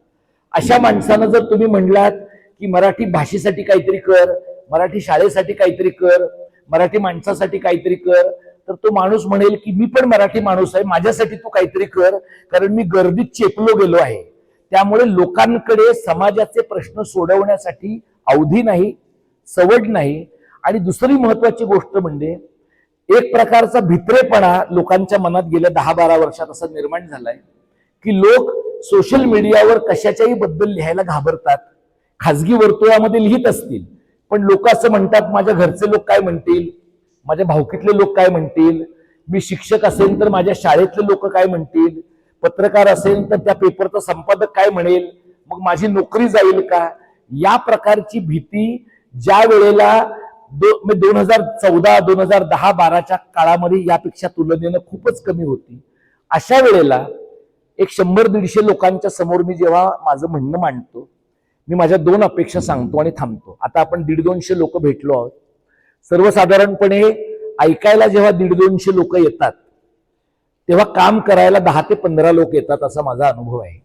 अशा माणसानं जर तुम्ही म्हणलात की मराठी भाषेसाठी काहीतरी कर, मराठी शाळेसाठी काहीतरी कर, मराठी माणसासाठी काहीतरी कर, तर तो माणूस म्हणेल की मी पण मराठी माणूस आहे, माझ्यासाठी तू काहीतरी कर, कारण मी गर्दीत चेपलो गेलो आहे. त्यामुळे लोकांकडे समाजाचे प्रश्न सोडवण्यासाठी अवधी नाही, सवड नाही. आणि दुसरी महत्वाची गोष्ट म्हणजे एक प्रकारचा भित्रेपणा लोकांच्या मनात गेल्या 10-12 वर्षात असा निर्माण झालाय की लोक सोशल मीडियावर कशाच्याही बद्दल लिहायला घाबरतात. खाजगी वर्तुळामध्ये लिहित असतील, पण लोक असं म्हणतात माझ्या घरचे लोक काय म्हणतील, माझ्या भावकीतले लोक काय म्हणतील, मी शिक्षक असेल तर माझ्या शाळेतले लोक काय म्हणतील, पत्रकार असेल तर त्या पेपरचा संपादक काय म्हणेल, मग माझी नोकरी जाईल का. या प्रकारची भीती ज्या वेळेला 2014, 2010, 2012च्या काळामध्ये यापेक्षा तुलनेनं खूपच कमी होती. अशा वेळेला एक 100-150 लोकांच्या समोर मी जेव्हा माझं म्हणणं मांडतो, मी माझ्या 2 अपेक्षा सांगतो आणि थांबतो. आता आपण 150-200 लोक भेटलो आहोत. सर्वसाधारणपणे ऐकायला जेव्हा 150-200 लोक येतात तेव्हा काम करायला 10 ते 15 लोक येतात असा माझा अनुभव आहे.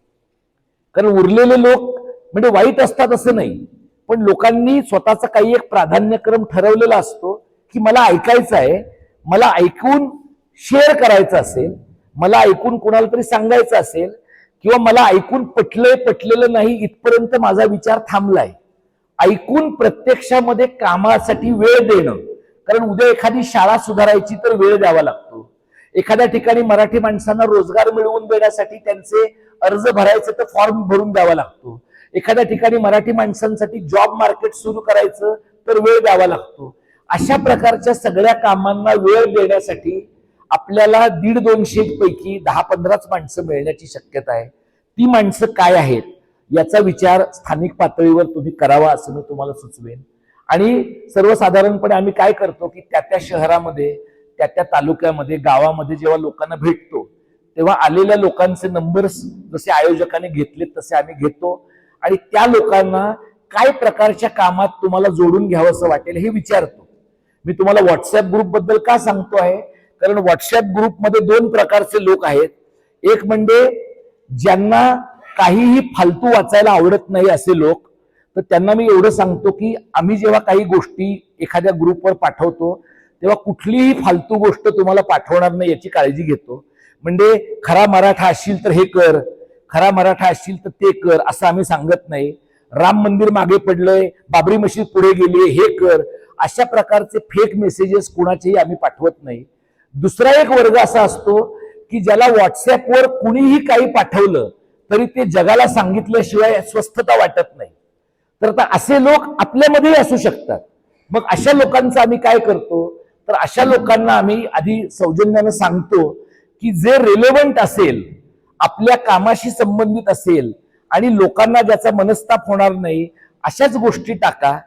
कारण उरलेले लोक म्हणजे वाईट असतात असं नाही, पण लोकांनी स्वतःचा काही एक प्राधान्यक्रम ठरवलेला असतो की मला ऐकायचं आहे, मला ऐकून शेअर करायचं असेल, मला ऐकून कोणाला तरी सांगायचं असेल, किंवा मला ऐकून पटलेलं नाही इथपर्यंत माझा विचार थांबलाय. ऐकून प्रत्यक्षामध्ये कामासाठी वेळ देणं. कारण उद्या एखादी शाळा सुधारायची तर वेळ द्यावा लागतो. एखाद्या ठिकाणी मराठी माणसांना रोजगार मिळवून देण्यासाठी त्यांचे अर्ज भरायचे तर फॉर्म भरून द्यावा लागतो. एखाद्या ठिकाणी मराठी माणसांसाठी जॉब मार्केट सुरू करायचं तर वेळ द्यावा लागतो. अशा प्रकारच्या सगळ्या कामांना वेळ देण्यासाठी आपल्याला 150-200 पैकी 10-15 माणसं मिळण्याची शक्यता आहे. ती माणसं काय आहेत याचा विचार स्थानिक पातळीवर तुम्ही करावा असं मी तुम्हाला सुचवेन. आणि सर्वसाधारणपणे आम्ही काय करतो की त्या शहरामध्ये, त्या तालुक्यामध्ये, गावामध्ये जेव्हा लोकांना भेटतो तेव्हा आलेल्या लोकांचे नंबर्स जसे आयोजकांनी घेतलेत तसे आम्ही घेतो आणि त्या लोकांना काय प्रकारच्या कामात तुम्हाला जोडून घ्यावं असं वाटेल हे विचारतो. मी तुम्हाला व्हॉट्सअप ग्रुप बद्दल का सांगतो आहे, कारण व्हॉट्सअप ग्रुपमध्ये 2 प्रकारचे लोक आहेत. एक म्हणजे ज्यांना काहीही फालतू वाचायला आवडत नाही असे लोक. तर त्यांना मी एवढं सांगतो की आम्ही जेव्हा काही गोष्टी एखाद्या ग्रुपवर पाठवतो तेव्हा कुठलीही फालतू गोष्ट तुम्हाला पाठवणार नाही याची काळजी घेतो. म्हणजे खरा मराठा असशील तर हे कर, खरा मराठा असशील तर ते कर असं आम्ही सांगत नाही. राम मंदिर मागे पडलंय, बाबरी मशीद पुढे गेली, हे कर, अशा प्रकारचे फेक मेसेजेस कुणाचेही आम्ही पाठवत नाही. दुसरा एक वर्ग असा असतो की ज्याला व्हॉट्सअपवर कुणीही काही पाठवलं तरी ते जगाला सांगितल्याशिवाय स्वस्थता वाटत नाही. तर आता असे लोक आपल्यामध्येही असू शकतात. मग अशा लोकांचं आम्ही काय करतो, तर अशा लोकांना आम्ही आधी सौजन्यानं सांगतो की जे रिलेव्हंट असेल, आपल्या कामाशी संबंधित असेल आणि लोकांना ज्याचा मनस्ताप होणार नाही अशाच गोष्टी टाका.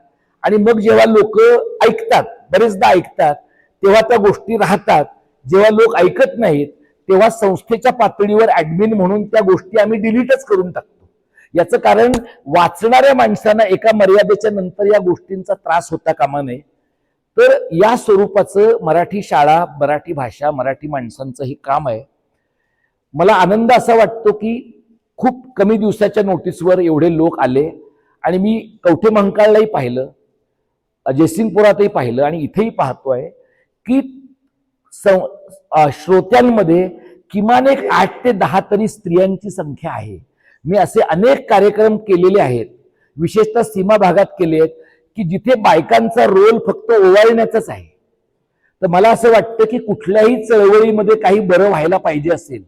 आणि मग जेव्हा लोक ऐकतात, बरेचदा ऐकतात, तेव्हा त्या गोष्टी राहतात. जेव्हा लोक ऐकत नाहीत तेव्हा संस्थेच्या पातळीवर ऍडमिन म्हणून त्या गोष्टी आम्ही डिलीटच करून टाकतो. याचं कारण वाचणाऱ्या माणसांना एका मर्यादेच्या नंतर या गोष्टींचा त्रास होता कामा नये. तर या स्वरूपाचं मराठी शाळा, मराठी भाषा, मराठी माणसांचं हे काम आहे. मला आनंद असा वाटतो की खूप कमी दिवसाच्या नोटीसवर एवढे लोक आले आणि मी कवठे महांकाळलाही पाहिलं, जयसिंगपुरातही पाहिलं आणि इथेही पाहतोय की श्रोत्यांमध्ये किमान एक 8 ते 10 तरी स्त्रियांची संख्या आहे. मी असे अनेक कार्यक्रम केलेले आहेत, विशेषतः सीमा भागात केले आहेत की जिथे बायकांचा रोल फक्त ओवाळण्याचाच आहे. तर मला असं वाटतं की कुठल्याही चळवळीमध्ये काही बरं व्हायला पाहिजे असेल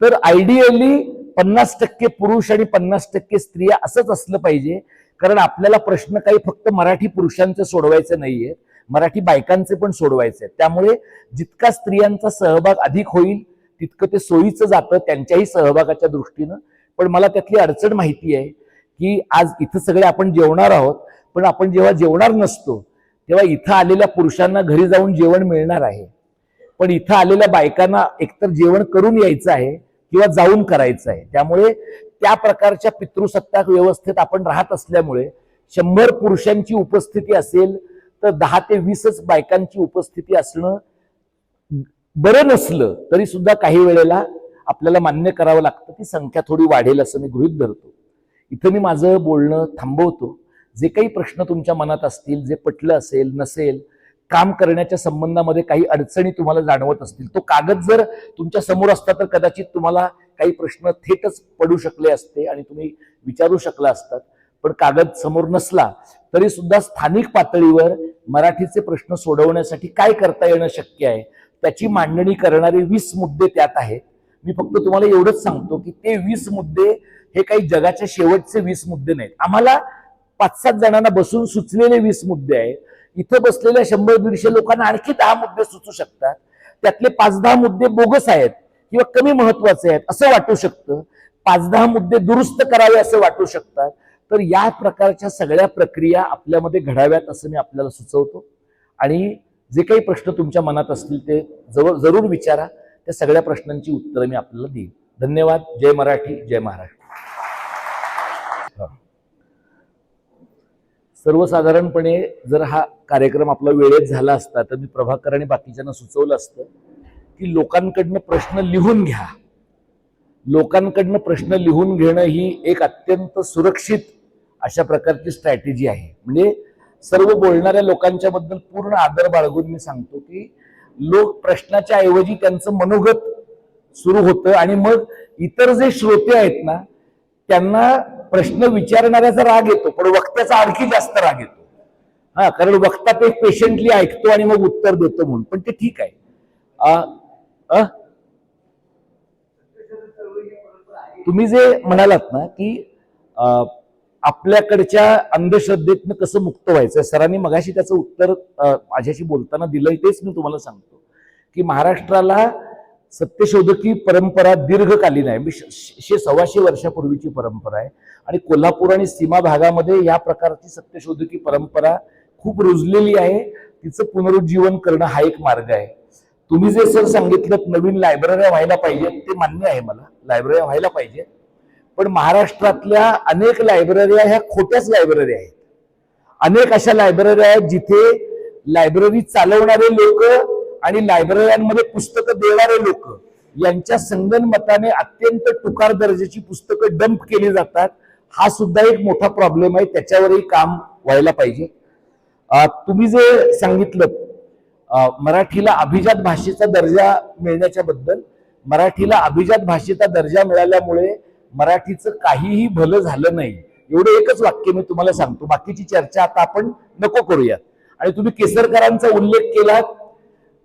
तर आयडियली 50% पुरुष आणि 50% स्त्रिया असंच असलं पाहिजे. कारण आपल्याला प्रश्न काही फक्त मराठी पुरुषांचे सोडवायचे नाहीये, मराठी बायकांचे पण सोडवायचे. त्यामुळे जितका स्त्रियांचा सहभाग अधिक होईल तितकं ते सोयीचं जातं त्यांच्याही सहभागाच्या दृष्टीनं. पण मला त्यातली अडचण माहिती आहे की आज इथं सगळे आपण जेवणार आहोत, पण आपण जेव्हा जेवणार नसतो तेव्हा इथं आलेल्या पुरुषांना घरी जाऊन जेवण मिळणार आहे, पण इथं आलेल्या बायकांना एकतर जेवण करून यायचं आहे किंवा जाऊन करायचं आहे. त्यामुळे त्या प्रकारच्या पितृसत्ताक व्यवस्थेत आपण राहत असल्यामुळे 100 पुरुषांची उपस्थिती असेल तर 10 ते 20च बायकांची उपस्थिती असणं बरं नसलं तरी सुद्धा काही वेळेला आपल्याला मान्य करावं लागतं की संख्या थोडी वाढेल असं मी गृहीत धरतो. इथं मी माझं बोलणं थांबवतो. जे काही प्रश्न तुमच्या मनात असतील, जे पटलं असेल नसेल, काम करण्याच्या संबंधामध्ये काही अडचणी तुम्हाला जाणवत असतील, तो कागद जर तुमच्या समोर असता तर कदाचित तुम्हाला काही प्रश्न थेटच पडू शकले असते आणि तुम्ही विचारू शकला असतात. पण कागद समोर नसला तरी सुद्धा स्थानिक पातळीवर मराठीचे प्रश्न सोडवण्यासाठी काय करता येणं शक्य आहे त्याची मांडणी करणारे 20 मुद्दे त्यात आहेत. मी फक्त तुम्हाला एवढंच सांगतो की ते 20 मुद्दे हे काही जगाच्या शेवटचे 20 मुद्दे नाहीत. आम्हाला 5-7 जणांना बसून सुचलेले 20 मुद्दे आहेत. इथं बसलेल्या 100-150 लोकांना आणखी 10 मुद्दे सुचू शकतात. त्यातले 5-10 मुद्दे बोगस आहेत किंवा कमी महत्वाचे आहेत असं वाटू शकतं. 5-10 मुद्दे दुरुस्त करावे असं वाटू शकतात. तर या प्रकारच्या सगळ्या प्रक्रिया आपल्यामध्ये घडाव्यात असं मी आपल्याला सुचवतो. आणि जे काही प्रश्न तुमच्या मनात असतील ते जरूर विचारा. त्या सगळ्या प्रश्नांची उत्तरं मी आपल्याला देईन. धन्यवाद. जय मराठी, जय महाराष्ट्र. सर्वसाधारणपणे जर हा कार्यक्रम आपला वेळेत झाला असता तर मी प्रभाकर आणि बाकीच्यांना सुचवलं असतं की लोकांकडनं प्रश्न लिहून घ्या. लोकांकडनं प्रश्न लिहून घेणं ही एक अत्यंत सुरक्षित अशा प्रकारची स्ट्रॅटेजी आहे. म्हणजे सर्व बोलणाऱ्या लोकांच्या बद्दल पूर्ण आदर बाळगून मी सांगतो की लोक प्रश्नाच्या ऐवजी त्यांचं मनोगत सुरू होतं आणि मग इतर जे श्रोते आहेत ना त्यांना प्रश्न विचारणाऱ्याचा राग येतो, पण वक्त्याचा आणखी जास्त राग येतो. हा, कारण वक्ता ते पेशंटली ऐकतो आणि मग उत्तर देतो म्हणून. पण ते ठीक आहे. तुम्ही जे म्हणालात ना की आपल्याकडच्या अंधश्रद्धेतनं कसं मुक्त व्हायचं, सरांनी मगाशी त्याचं उत्तर माझ्याशी बोलताना दिलंय. तेच मी तुम्हाला सांगतो की महाराष्ट्राला सत्यशोधकी परंपरा दीर्घकालीन आहे. 100-125 वर्षापूर्वीची परंपरा आहे आणि कोल्हापूर आणि सीमा भागामध्ये या प्रकारची सत्यशोधकी परंपरा खूप रुजलेली आहे. तिचं पुनरुज्जीवन करणं हा एक मार्ग आहे. तुम्ही जे सर सांगितलं नवीन लायब्रऱ्या व्हायला पाहिजेत, ते मान्य आहे मला, लायब्रऱ्या व्हायला पाहिजेत. पण महाराष्ट्रातल्या अनेक लायब्रऱ्या ह्या खोट्याच लायब्ररी आहेत. अनेक अशा लायब्ररी आहेत जिथे लायब्ररी चालवणारे लोक आणि लायब्रऱ्यांमध्ये पुस्तकं देणारे लोक यांच्या संगनमताने अत्यंत टुकार दर्जाची पुस्तकं डंप केली जातात. हा सुद्धा एक मोठा प्रॉब्लेम आहे, त्याच्यावरही काम व्हायला पाहिजे. तुम्ही जे सांगितलं मराठीला अभिजात भाषेचा दर्जा मिळण्याच्या बद्दल, मराठीला अभिजात भाषेचा दर्जा मिळाल्यामुळे मराठीचं काहीही भलं झालं नाही, एवढं एकच वाक्य मी तुम्हाला सांगतो. बाकीची चर्चा आता आपण नको करूयात. आणि तुम्ही केसरकरांचा उल्लेख केला,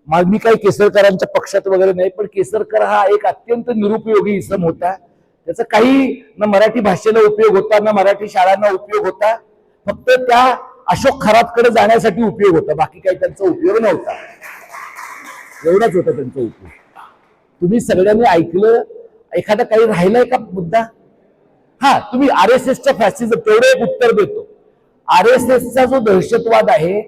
मी काही केसरकरांच्या पक्षात वगैरे नाही, पण केसरकर हा एक अत्यंत निरुपयोगी इसम होता. त्याचा काही ना मराठी भाषेला उपयोग होता, ना मराठी शाळांना उपयोग होता. फक्त त्या अशोक खरातकडे जाण्यासाठी उपयोग होता, बाकी काही त्यांचा उपयोग नव्हता. एवढाच होता त्यांचा उपयोग. तुम्ही सगळ्यांनी ऐकलं, एखादा काही राहिलाय का मुद्दा? हा, तुम्ही RSSच्या फॅसिझम, तेवढं एक उत्तर देतो. RSSचा जो दहशतवाद आहे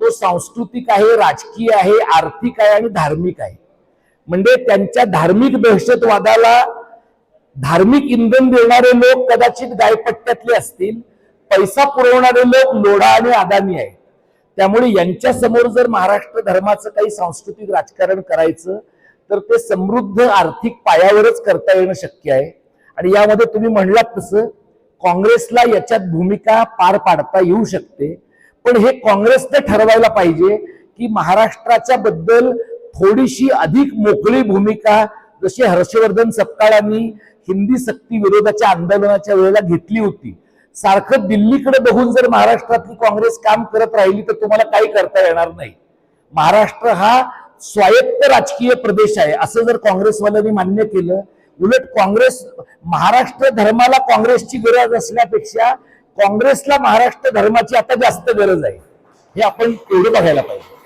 तो सांस्कृतिक आहे, राजकीय आहे, आर्थिक आहे आणि धार्मिक आहे. म्हणजे त्यांच्या धार्मिक दहशतवादाला धार्मिक इंधन देणारे लोक कदाचित गायपट्ट्यातले असतील, पैसा पुरवणारे लोक लोढा आणि अदानी आहेत. त्यामुळे यांच्या समोर जर महाराष्ट्र धर्माचं काही सांस्कृतिक राजकारण करायचं तर ते समृद्ध आर्थिक पायावरच करता येणं शक्य आहे. आणि यामध्ये तुम्ही म्हणलात तसं काँग्रेसला याच्यात भूमिका पार पाडता येऊ शकते. पण हे काँग्रेसने ठरवायला पाहिजे की महाराष्ट्राच्या बद्दल थोडीशी अधिक मोकळी भूमिका, जशी हर्षवर्धन सपकाळांनी हिंदी सक्ती विरोधाच्या आंदोलनाच्या वेळेला घेतली होती. सारखं दिल्लीकडे बघून जर महाराष्ट्रातली काँग्रेस काम करत राहिली तर तुम्हाला काही करता येणार नाही. महाराष्ट्र हा स्वायत्त राजकीय प्रदेश आहे असं जर काँग्रेसवाल्यांनी मान्य केलं, उलट काँग्रेस महाराष्ट्र धर्माला काँग्रेसची गरज असण्यापेक्षा काँग्रेसला महाराष्ट्र धर्माची आता जास्त गरज आहे, हे आपण एवढं बघायला पाहिजे.